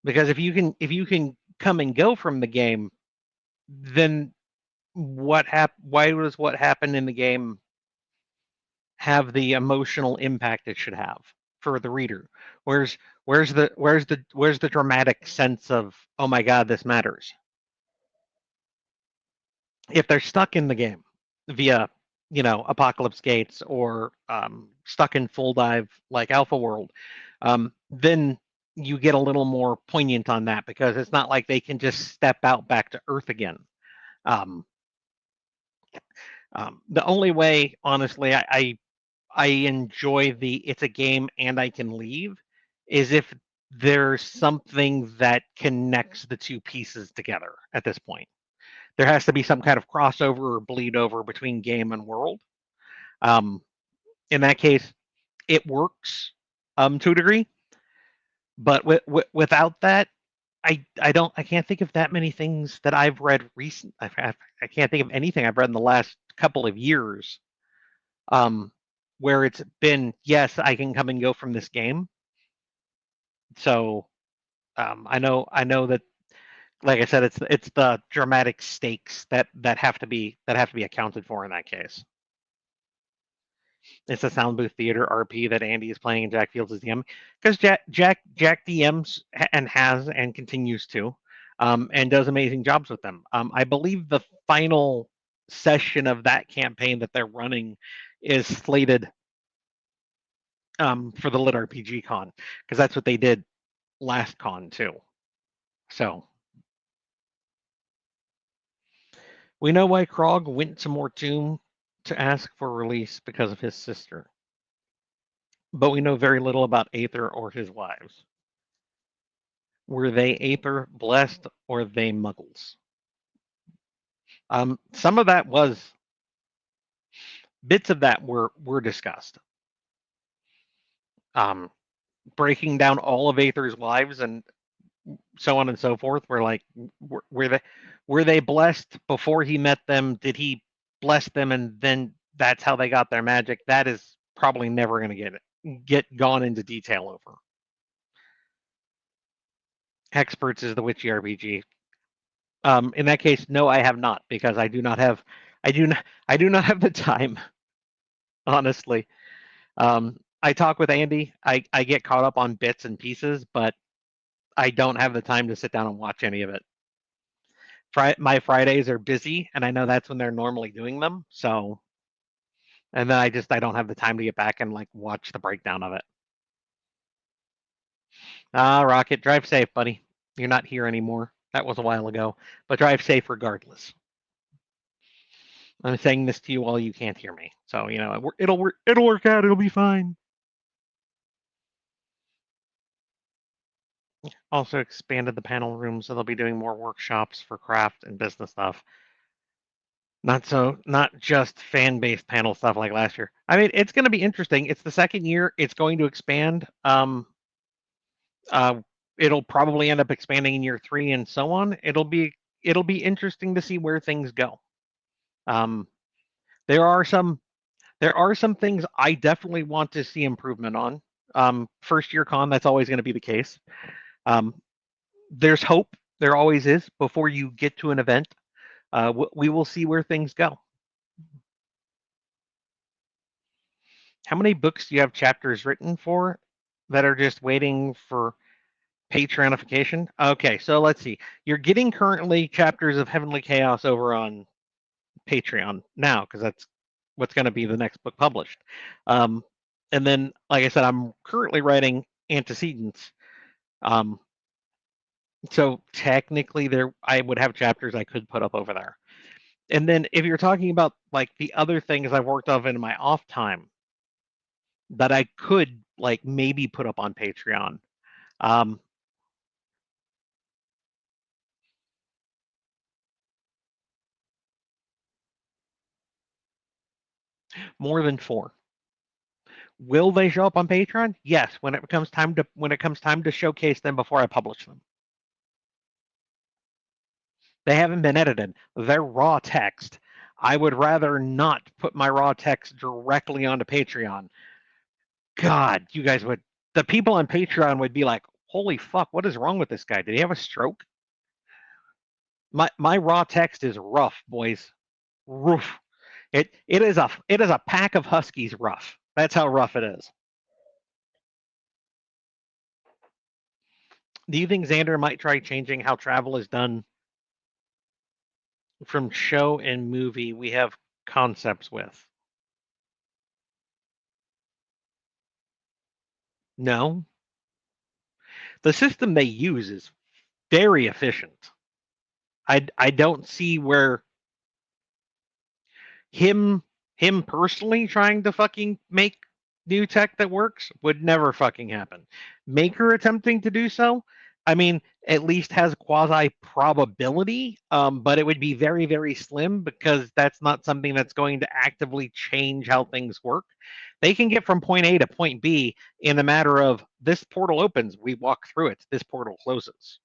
Because if you can come and go from the game, then why does what happened in the game have the emotional impact it should have for the reader? Where's the dramatic sense of, oh my god, this matters? If they're stuck in the game via Apocalypse Gates or stuck in full dive like Alpha World, then you get a little more poignant on that because it's not like they can just step out back to Earth again. The only way, honestly, I enjoy the it's a game and I can leave is if there's something that connects the two pieces together at this point. There has to be some kind of crossover or bleed over between game and world. In that case, it works to a degree, but without that, I can't think of that many things that I've read recent. I can't think of anything I've read in the last couple of years, where it's been, yes, I can come and go from this game. So I know that, like I said, it's the dramatic stakes that have to be accounted for in that case. It's a sound booth theater RP that Andy is playing and Jack Fields is DM, because Jack DMs and has and continues to, and does amazing jobs with them. I believe the final session of that campaign that they're running is slated for the Lit RPG Con, because that's what they did last con too. So we know why Krog went to Mortoon to ask for release because of his sister, but we know very little about Aether or his wives. Were they Aether blessed or they muggles? Some of that was, bits of that were discussed. Breaking down all of Aether's wives and so on and so forth. Were like, were they blessed before he met them? Did he bless them and then that's how they got their magic? That is probably never going to get gone into detail over. Experts is the Witchy RPG. In that case, no, I have not, because I do not have the time. Honestly, I talk with Andy. I get caught up on bits and pieces, but I don't have the time to sit down and watch any of it. My Fridays are busy, and I know that's when they're normally doing them. So, and then I don't have the time to get back and like watch the breakdown of it. Rocket, drive safe, buddy. You're not here anymore. That was a while ago, but drive safe regardless. I'm saying this to you while you can't hear me, so you know it'll work out. It'll be fine. Also expanded the panel room, so they'll be doing more workshops for craft and business stuff. Not just fan-based panel stuff like last year. I mean, it's going to be interesting. It's the second year. It's going to expand. It'll probably end up expanding in year 3 and so on. It'll be interesting to see where things go. There are some things I definitely want to see improvement on. First year con, that's always going to be the case. There's hope. There always is before you get to an event. We will see where things go. How many books do you have chapters written for that are just waiting for Patreonification? Okay, so let's see. You're getting currently chapters of Heavenly Chaos over on Patreon now, because that's what's going to be the next book published. And then, like I said, I'm currently writing Antecedents. So technically, I would have chapters I could put up over there. And then, if you're talking about like the other things I've worked on in my off time that I could like maybe put up on Patreon, more than 4. Will they show up on Patreon? Yes, when it comes time to showcase them before I publish them. They haven't been edited. They're raw text. I would rather not put my raw text directly onto Patreon. God, you guys would, the people on Patreon would be like, holy fuck, what is wrong with this guy? Did he have a stroke? My raw text is rough, boys. Roof. It is a pack of huskies rough. That's how rough it is. Do you think Xander might try changing how travel is done from show and movie we have concepts with? No. The system they use is very efficient. I don't see where him personally trying to fucking make new tech that works would never fucking happen. Maker attempting to do so, I mean, at least has quasi probability, but it would be very, very slim, because that's not something that's going to actively change how things work. They can get from point A to point B in a matter of, this portal opens, we walk through it, this portal closes.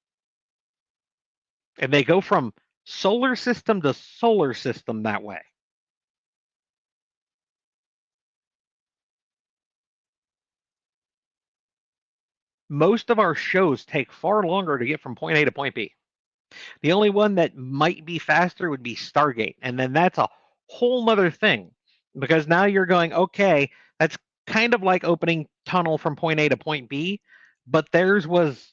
And they go from solar system to solar system that way. Most of our shows take far longer to get from point A to point B. The only one that might be faster would be Stargate, and then that's a whole other thing. because now you're going, okay, that's kind of like opening tunnel from point A to point B, but theirs was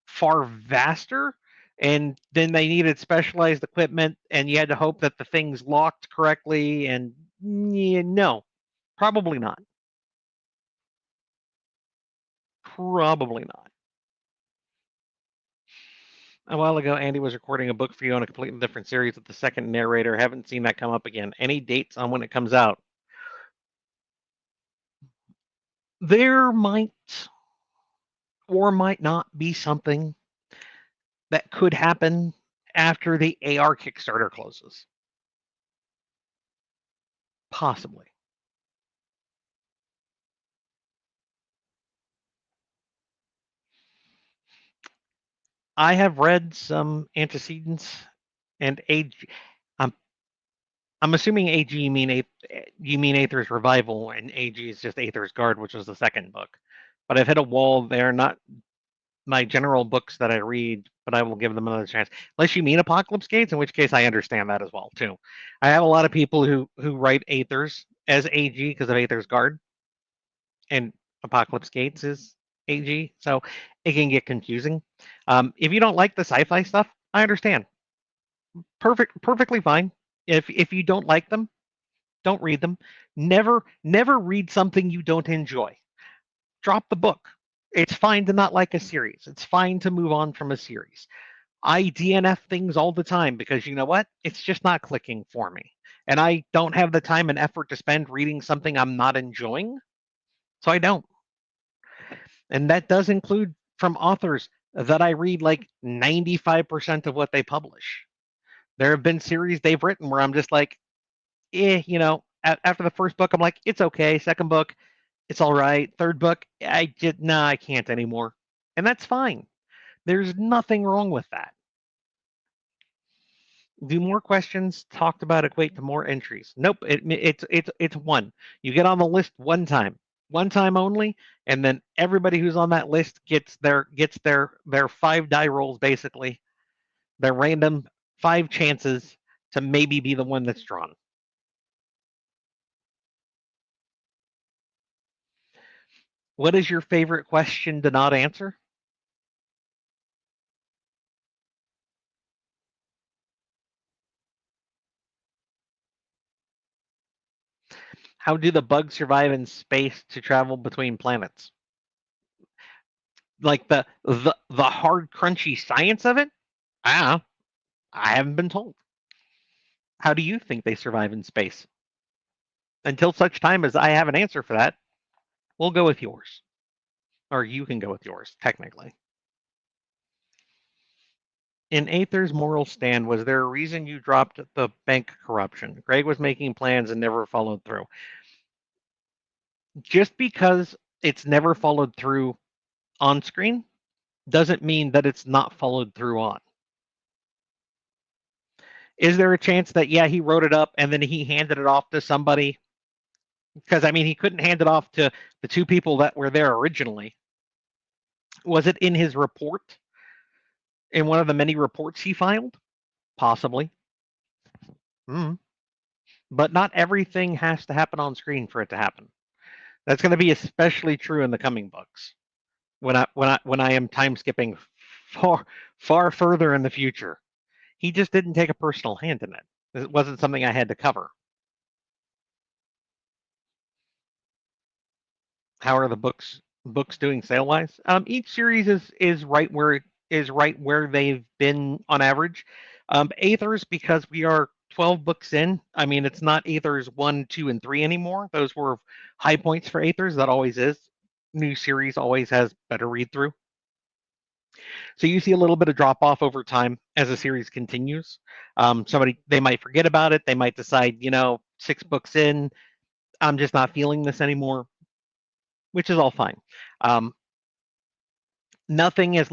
far vaster, and then they needed specialized equipment, and you had to hope that the things locked correctly, and no, probably not. Probably not. A while ago, Andy was recording a book for you on a completely different series with the second narrator. Haven't seen that come up again. Any dates on when it comes out? There might or might not be something that could happen after the AR Kickstarter closes. Possibly. I have read some antecedents and AG. I'm assuming AG you mean Aether's Revival, and AG is just Aether's Guard, which was the second book. But I've hit a wall there. Not my general books that I read, but I will give them another chance. Unless you mean Apocalypse Gates, in which case I understand that as well too. I have a lot of people who write Aethers as AG because of Aether's Guard, and Apocalypse Gates is AG, so it can get confusing. If you don't like the sci-fi stuff, I understand. Perfectly fine. If you don't like them, don't read them. Never read something you don't enjoy. Drop the book. It's fine to not like a series. It's fine to move on from a series. I DNF things all the time because you know what? It's just not clicking for me. And I don't have the time and effort to spend reading something I'm not enjoying. So I don't. And that does include from authors that I read like 95% of what they publish. There have been series they've written where I'm just like, after the first book, I'm like, it's okay. Second book, it's all right. Third book, I can't anymore. And that's fine. There's nothing wrong with that. Do more questions talked about equate to more entries? Nope. It's one. You get on the list one time only, and then everybody who's on that list gets their 5 die rolls, basically their random 5 chances to maybe be the one that's drawn. What is your favorite question to not answer? How do the bugs survive in space to travel between planets? Like the hard, crunchy science of it? I haven't been told. How do you think they survive in space? Until such time as I have an answer for that, we'll go with yours. Or you can go with yours, technically. In Aether's moral stand, was there a reason you dropped the bank corruption? Greg was making plans and never followed through. Just because it's never followed through on screen doesn't mean that it's not followed through on. Is there a chance that, yeah, he wrote it up and then he handed it off to somebody? Because, I mean, he couldn't hand it off to the 2 people that were there originally. Was it in his report? In one of the many reports he filed? Possibly. But not everything has to happen on screen for it to happen. That's going to be especially true in the coming books. When I am time skipping far further in the future. He just didn't take a personal hand in it. It wasn't something I had to cover. How are the books doing sale wise? Each series is right where they've been on average. Aethers, because we are 12 books in. I mean, it's not Aethers 1, 2, and 3 anymore. Those were high points for Aethers. That always is. New series always has better read through. So you see a little bit of drop off over time as the series continues. They might forget about it. They might decide, 6 books in, I'm just not feeling this anymore, which is all fine. Nothing is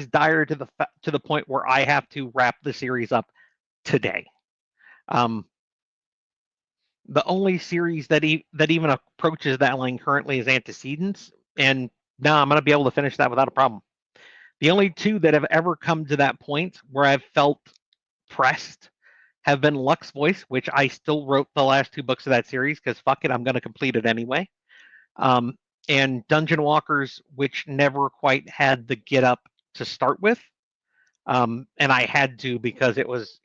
dire to the point where I have to wrap the series up today. The only series that even approaches that line currently is Antecedents, and now I'm going to be able to finish that without a problem. The only 2 that have ever come to that point where I've felt pressed have been Lux Voice, which I still wrote the last 2 books of that series because fuck it, I'm going to complete it anyway. And Dungeon Walkers, which never quite had the get up to start with. And I had to because it was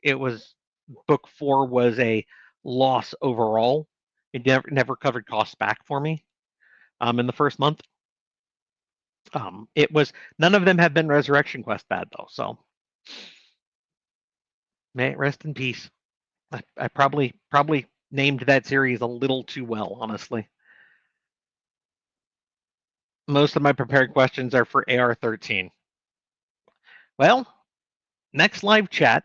book 4 was a loss overall. It never covered costs back for me in the first month. It was none of them have been Resurrection Quest bad though, so may it rest in peace. I probably named that series a little too well, honestly. Most of my prepared questions are for AR-13. Well, next live chat,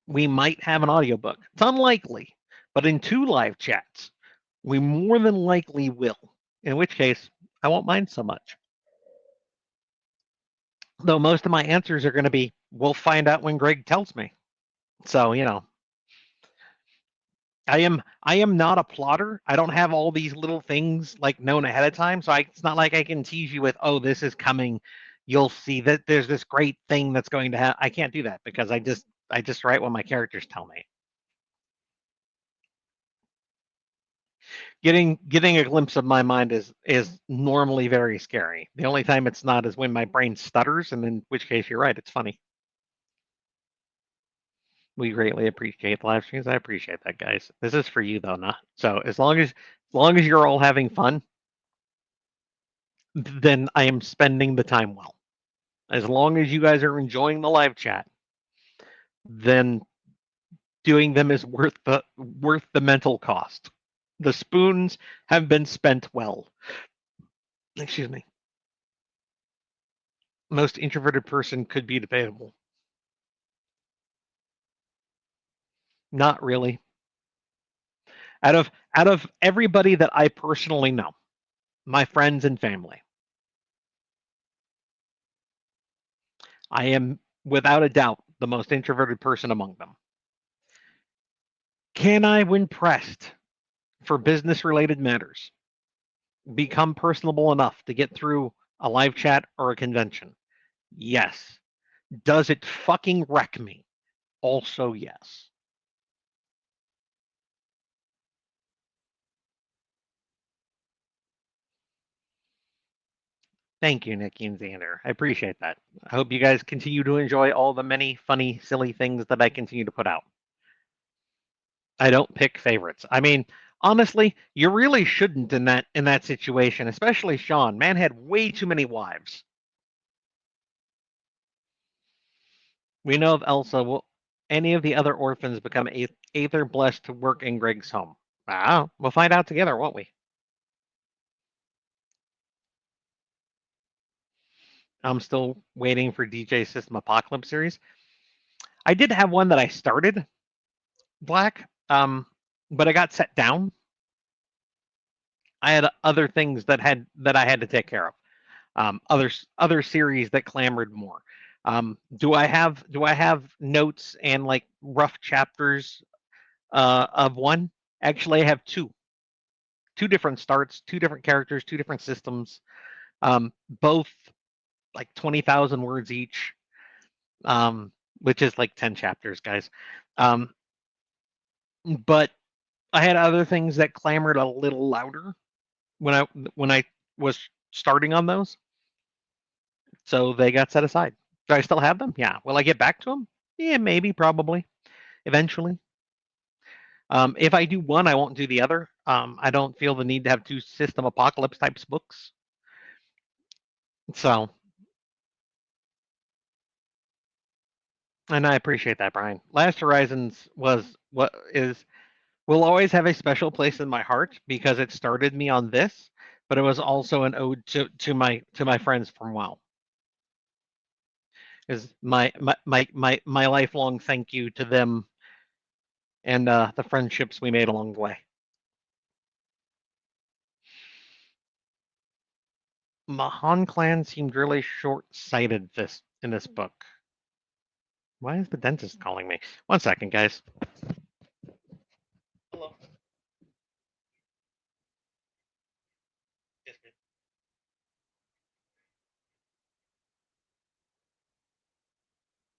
we might have an audiobook. It's unlikely, but in 2 live chats, we more than likely will. In which case, I won't mind so much. Though most of my answers are going to be, we'll find out when Greg tells me. So, you know, I am not a plotter. I don't have all these little things like known ahead of time. So it's not like I can tease you with, oh, this is coming. You'll see that there's this great thing that's going to happen. I can't do that because I just write what my characters tell me. Getting a glimpse of my mind is normally very scary. The only time it's not is when my brain stutters, and in which case you're right, it's funny. We greatly appreciate the live streams. I appreciate that, guys. This is for you though, not so. As long as you're all having fun, then I am spending the time well. As long as you guys are enjoying the live chat, then doing them is worth the mental cost. The spoons have been spent well. Excuse me. Most introverted person could be debatable. Not really. Out of everybody that I personally know, my friends and family, I am without a doubt the most introverted person among them. Can I, when pressed for business related matters, become personable enough to get through a live chat or a convention? Yes. Does it fucking wreck me? Also, yes. Thank you, Nikki and Xander. I appreciate that. I hope you guys continue to enjoy all the many funny, silly things that I continue to put out. I don't pick favorites. I mean, honestly, you really shouldn't in that situation, especially Sean. Man had way too many wives. We know of Elsa. Will any of the other orphans become Aether blessed to work in Greg's home? Ah, we'll find out together, won't we? I'm still waiting for DJ System Apocalypse series. I did have one that I started, Black, but I got set down. I had other things that I had to take care of. Other series that clamored more. Do I have notes and like rough chapters of one? Actually, I have two different starts, two different characters, two different systems, both like 20,000 words each, which is like 10 chapters, guys. But I had other things that clamored a little louder when I was starting on those, so they got set aside. Do I still have them? Yeah. Will I get back to them? Yeah, maybe, probably, eventually. If I do one, I won't do the other. I don't feel the need to have two system apocalypse types books. So, and I appreciate that, Brian. Last Horizons will always have a special place in my heart because it started me on this, but it was also an ode to my friends from WoW. Is my lifelong thank you to them and the friendships we made along the way. Mahan clan seemed really short-sighted in this book. Why is the dentist calling me? 1 second, guys. Hello. Yes, ma'am.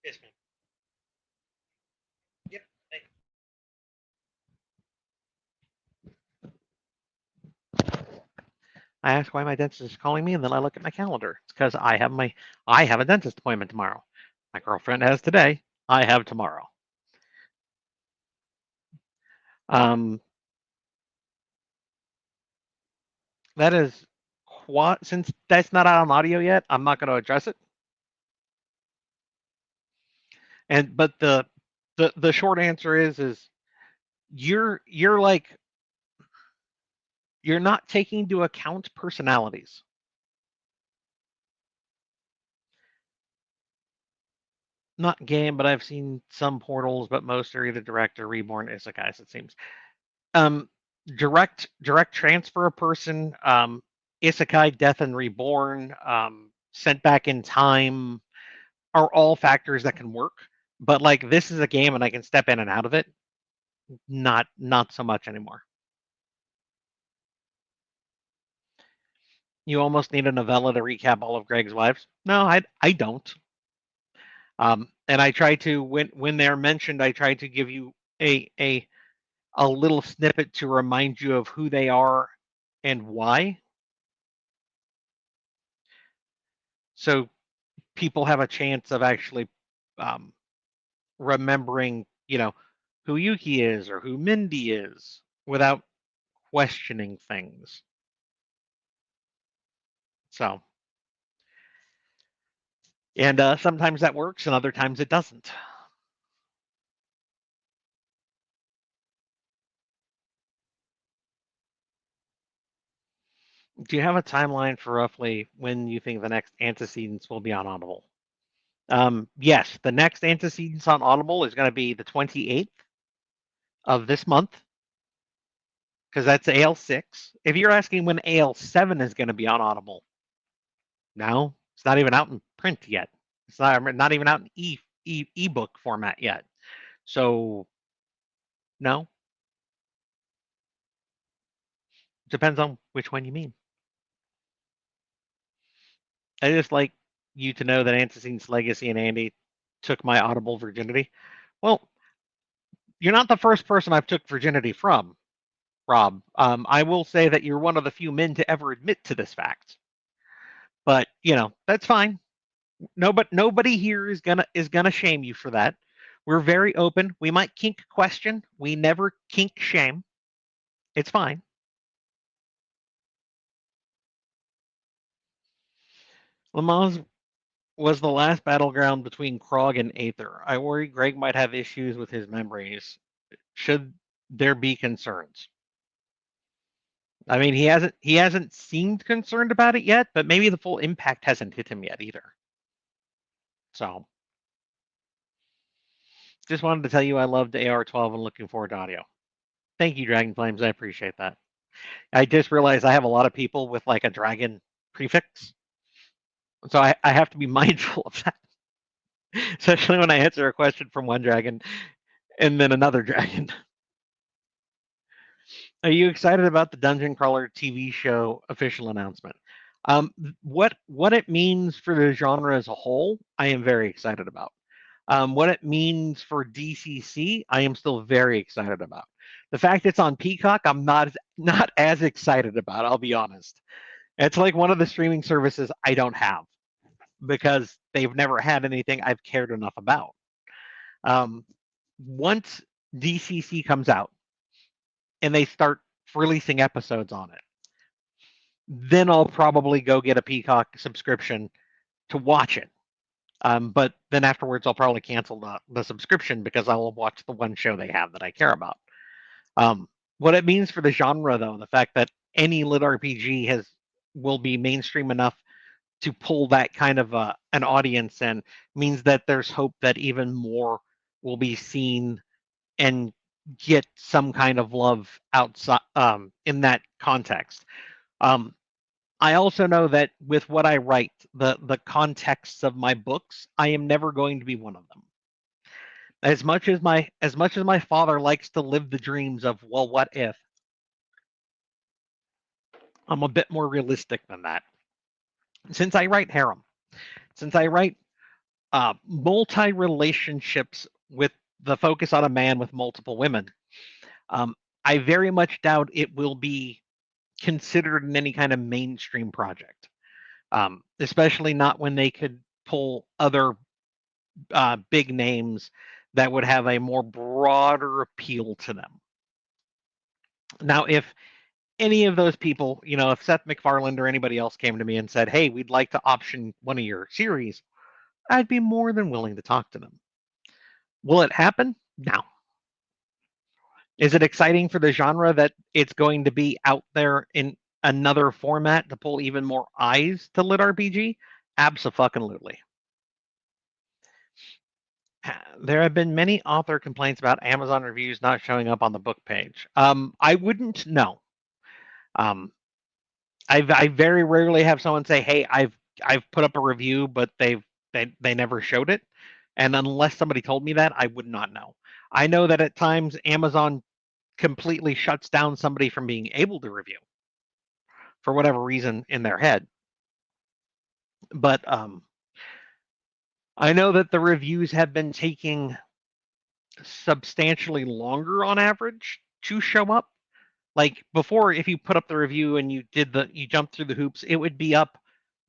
Yes, ma'am. Yep. Thank you. I ask why my dentist is calling me, and then I look at my calendar. It's because I have a dentist appointment tomorrow. My girlfriend has today. I have tomorrow. Um, that is since that's not out on audio yet, I'm not going to address it. But the short answer is you're like you're not taking into account personalities. Not game, but I've seen some portals, but most are either direct or reborn isekais, it seems. Um, direct transfer a person, isekai, death and reborn, sent back in time are all factors that can work. But like this is a game and I can step in and out of it. Not so much anymore. You almost need a novella to recap all of Greg's wives. No, I don't. And I try to when they're mentioned, I try to give you a little snippet to remind you of who they are and why. So people have a chance of actually remembering, who Yuki is or who Mindy is without questioning things. So, and sometimes that works and other times it doesn't. Do you have a timeline for roughly when you think the next antecedents will be on Audible? Yes, the next antecedents on Audible is going to be the 28th of this month, because that's AL6. If you're asking when AL7 is going to be on Audible, no, it's not even out in print yet. It's not even out in ebook format yet. So, no. Depends on which one you mean. I just like you to know that Antecedents Legacy and Andy took my Audible virginity. Well, you're not the first person I've took virginity from, Rob. I will say that you're one of the few men to ever admit to this fact. But that's fine. Nobody here is gonna shame you for that. We're very open. We might kink question. We never kink shame. It's fine. Lamaze was the last battleground between Krog and Aether. I worry Greg might have issues with his memories. Should there be concerns? I mean, he hasn't seemed concerned about it yet, but maybe the full impact hasn't hit him yet either. So, just wanted to tell you I loved AR12 and looking forward to audio. Thank you, Dragon Flames. I appreciate that. I just realized I have a lot of people with like a dragon prefix, so I have to be mindful of that, especially when I answer a question from one dragon and then another dragon. Are you excited about the Dungeon Crawler TV show official announcement? What it means for the genre as a whole, I am very excited about. What it means for DCC, I am still very excited about. The fact it's on Peacock, I'm not as excited about. I'll be honest. It's like one of the streaming services I don't have because they've never had anything I've cared enough about. Once DCC comes out and they start releasing episodes on it, then I'll probably go get a Peacock subscription to watch it. But then afterwards, I'll probably cancel the subscription because I will watch the one show they have that I care about. What it means for the genre, though, the fact that any lit RPG will be mainstream enough to pull that kind of an audience in, means that there's hope that even more will be seen and get some kind of love outside in that context. I also know that with what I write, the contexts of my books, I am never going to be one of them. As much as my father likes to live the dreams of, well, what if? I'm a bit more realistic than that. Since I write harem, since I write multi-relationships with the focus on a man with multiple women, I very much doubt it will be considered in any kind of mainstream project, especially not when they could pull other big names that would have a more broader appeal to them. Now, if any of those people, if Seth MacFarlane or anybody else came to me and said, hey, we'd like to option one of your series, I'd be more than willing to talk to them. Will it happen? No. Is it exciting for the genre that it's going to be out there in another format to pull even more eyes to Lit RPG? Absolutely. There have been many author complaints about Amazon reviews not showing up on the book page. I wouldn't know. I very rarely have someone say, "Hey, I've put up a review, but they never showed it." And unless somebody told me that, I would not know. I know that at times Amazon completely shuts down somebody from being able to review for whatever reason in their head. But I know that the reviews have been taking substantially longer on average to show up. Like before, if you put up the review and you jumped through the hoops, it would be up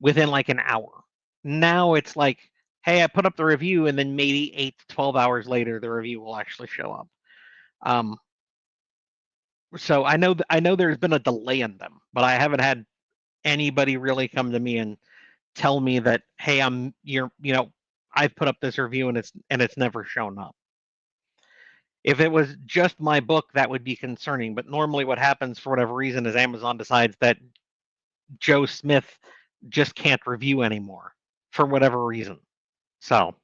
within like an hour. Now it's like, hey, I put up the review, and then maybe 8 to 12 hours later, the review will actually show up. So I know there's been a delay in them, but I haven't had anybody really come to me and tell me that, hey, I've put up this review and it's never shown up. If it was just my book, that would be concerning. But normally what happens for whatever reason is Amazon decides that Joe Smith just can't review anymore for whatever reason. So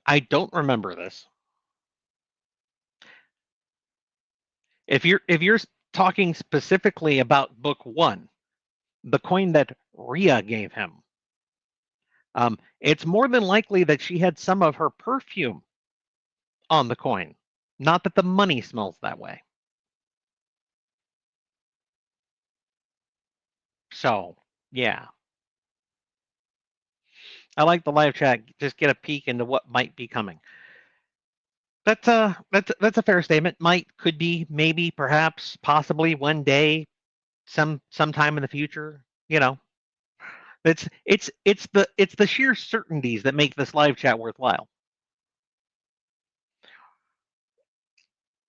I don't remember this. If you're talking specifically about book one, the coin that Rhea gave him, it's more than likely that she had some of her perfume on the coin. Not that the money smells that way. So, yeah. I like the live chat. Just get a peek into what might be coming. That's a fair statement. Might, could be, maybe, perhaps, possibly one day, sometime in the future. It's the sheer certainties that make this live chat worthwhile.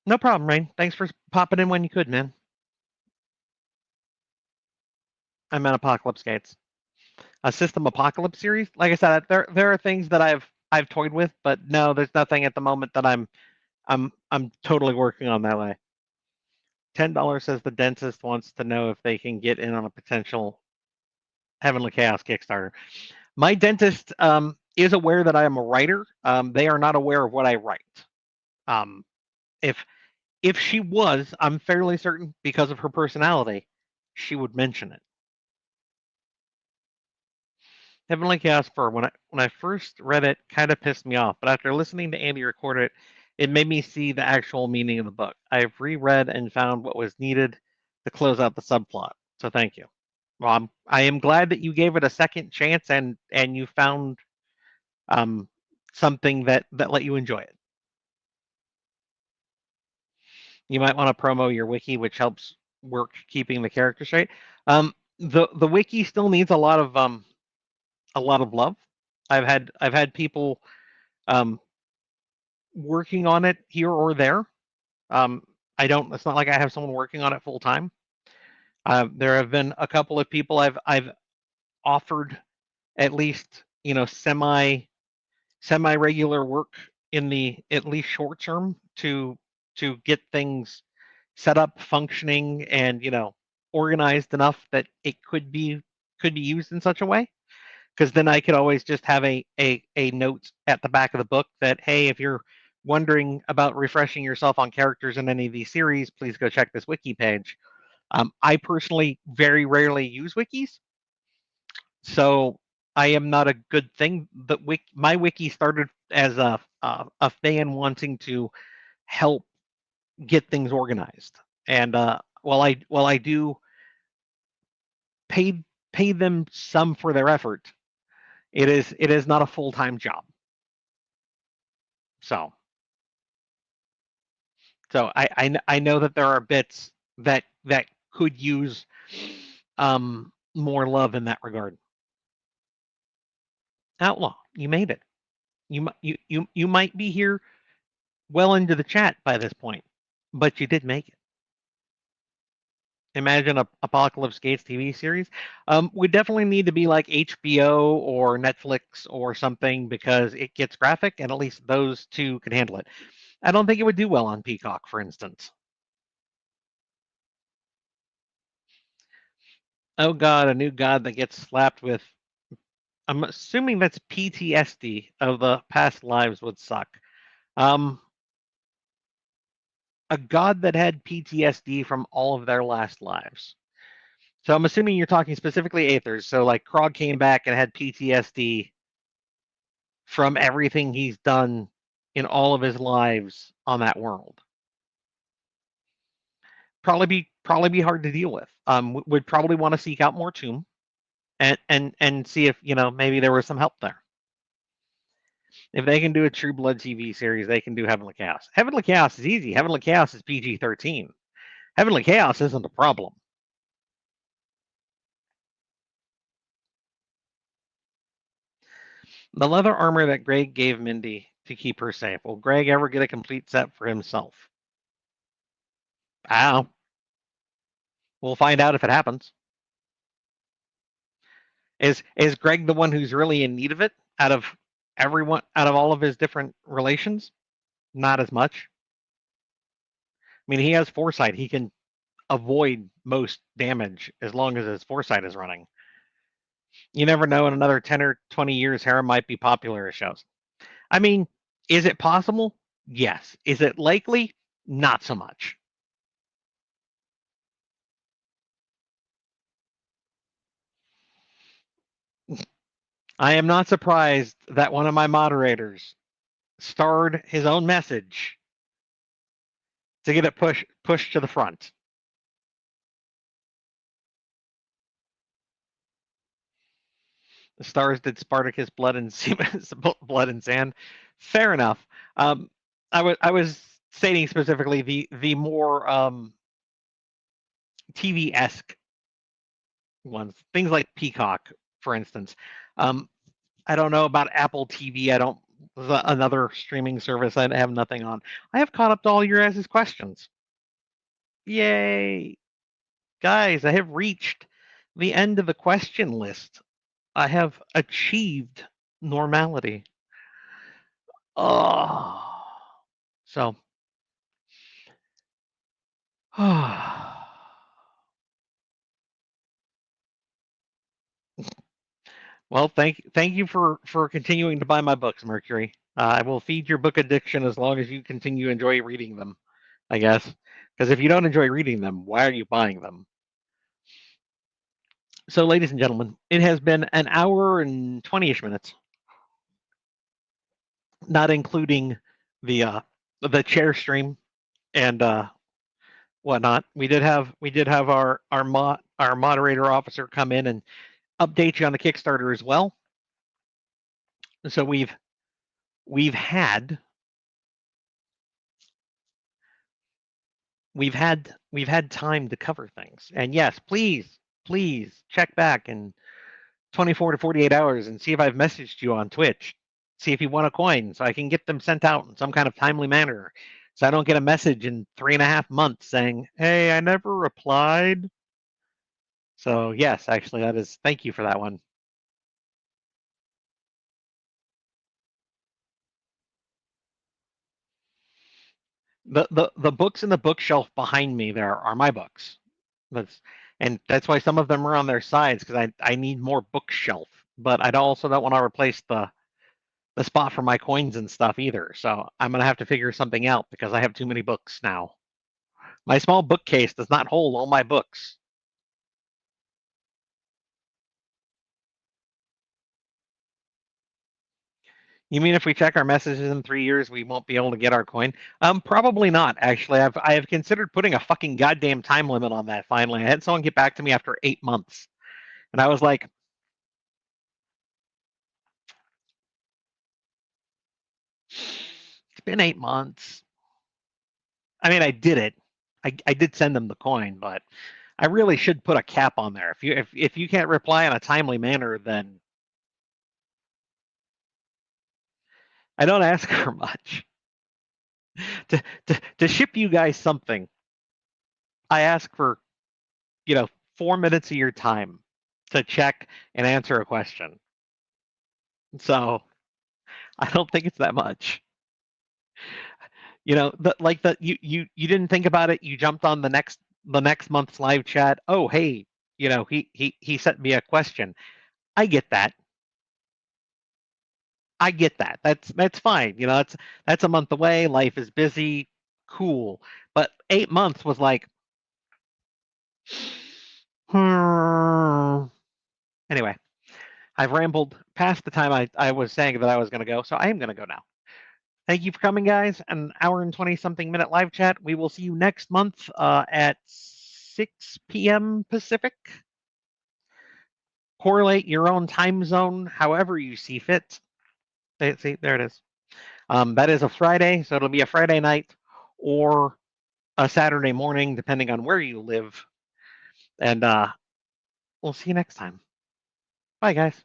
No problem, Rain. Thanks for popping in when you could, man. I'm at Apocalypse Gates. A System Apocalypse series. Like I said, there are things that I've toyed with, but no, there's nothing at the moment that I'm totally working on that way. $10 says the dentist wants to know if they can get in on a potential Heavenly Chaos Kickstarter. My dentist is aware that I am a writer. They are not aware of what I write. If she was, I'm fairly certain because of her personality, she would mention it. Heavenly Chaos Fur. When I first read it, kind of pissed me off, but after listening to Andy record it, it made me see the actual meaning of the book. I've reread and found what was needed to close out the subplot. So thank you. Well, I am glad that you gave it a second chance and you found something that let you enjoy it. You might want to promo your wiki, which helps work keeping the character straight. The wiki still needs a lot of love. I've had people working on it here or there. It's not like I have someone working on it full time. There have been a couple of people I've offered at least semi regular work in the at least short term to get things set up, functioning, and organized enough that it could be used in such a way. Because then I could always just have a note at the back of the book that, hey, if you're wondering about refreshing yourself on characters in any of these series, please go check this wiki page. I personally very rarely use wikis, so I am not a good thing. My wiki started as a fan wanting to help get things organized, and while I do paid pay them some for their effort. It is not a full-time job. So I know that there are bits that could use more love in that regard. Outlaw, you made it. You might be here well into the chat by this point, but you did make it. Imagine a Apocalypse Gates TV series. We definitely need to be like HBO or Netflix or something because it gets graphic, and at least those two can handle it. I don't think it would do well on Peacock, for instance. Oh God, a new god that gets slapped with. I'm assuming that's PTSD of the past lives would suck. A god that had PTSD from all of their last lives. So I'm assuming you're talking specifically Aethers. So like Krog came back and had PTSD from everything he's done in all of his lives on that world. Probably be hard to deal with. Would probably want to seek out more Tomb, and see if maybe there was some help there. If they can do a True Blood TV series, they can do Heavenly Chaos. Heavenly Chaos is easy. Heavenly Chaos is PG-13. Heavenly Chaos isn't a problem. The leather armor that Greg gave Mindy to keep her safe. Will Greg ever get a complete set for himself? Ow. We'll find out if it happens. Is Greg the one who's really in need of it out of everyone, out of all of his different relations? Not as much. I mean, he has foresight. He can avoid most damage as long as his foresight is running. You never know, in another 10 or 20 years, Harem might be popular as shows. I mean, is it possible? Yes. Is it likely? Not so much. I am not surprised that one of my moderators starred his own message to get it pushed to the front. The stars did Spartacus Blood and Blood and Sand. Fair enough. I was stating specifically the more TV-esque ones, things like Peacock, for instance. I don't know about Apple TV. I don't. Another streaming service I have nothing on. I have caught up to all your guys' questions. Yay! Guys, I have reached the end of the question list. I have achieved normality. Oh. So. Well, thank you for continuing to buy my books, Mercury. I will feed your book addiction as long as you continue to enjoy reading them, I guess. Because if you don't enjoy reading them, why are you buying them? So, ladies and gentlemen, it has been an hour and 20-ish minutes, not including the chair stream and whatnot. We did have our moderator officer come in and update you on the Kickstarter as well. So we've had time to cover things. And yes, please check back in 24 to 48 hours and see if I've messaged you on Twitch. See if you want a coin so I can get them sent out in some kind of timely manner. So I don't get a message in 3.5 months saying, hey, I never replied. So yes, actually that is, thank you for that one. The books in the bookshelf behind me there are my books. That's why some of them are on their sides, because I need more bookshelf. But I also don't want to replace the spot for my coins and stuff either. So I'm gonna have to figure something out because I have too many books now. My small bookcase does not hold all my books. You mean if we check our messages in 3 years, we won't be able to get our coin? Probably not. Actually, I have considered putting a fucking goddamn time limit on that. Finally, I had someone get back to me after 8 months, And I was like, it's been 8 months. I mean, I did it. I did send them the coin, but I really should put a cap on there. If you can't reply in a timely manner, then I don't ask for much. To ship you guys something, I ask for, 4 minutes of your time to check and answer a question. So I don't think it's that much. You didn't think about it. You jumped on the next month's live chat. Oh, hey, he sent me a question. I get that. I get that. That's fine. That's a month away. Life is busy. Cool. But 8 months was like, anyway. I've rambled past the time I was saying that I was going to go, so I am going to go now. Thank you for coming, guys. An hour and 20-something minute live chat. We will see you next month at 6 p.m. Pacific. Correlate your own time zone however you see fit. See, there it is. That is a Friday, so it'll be a Friday night or a Saturday morning, depending on where you live. And we'll see you next time. Bye, guys.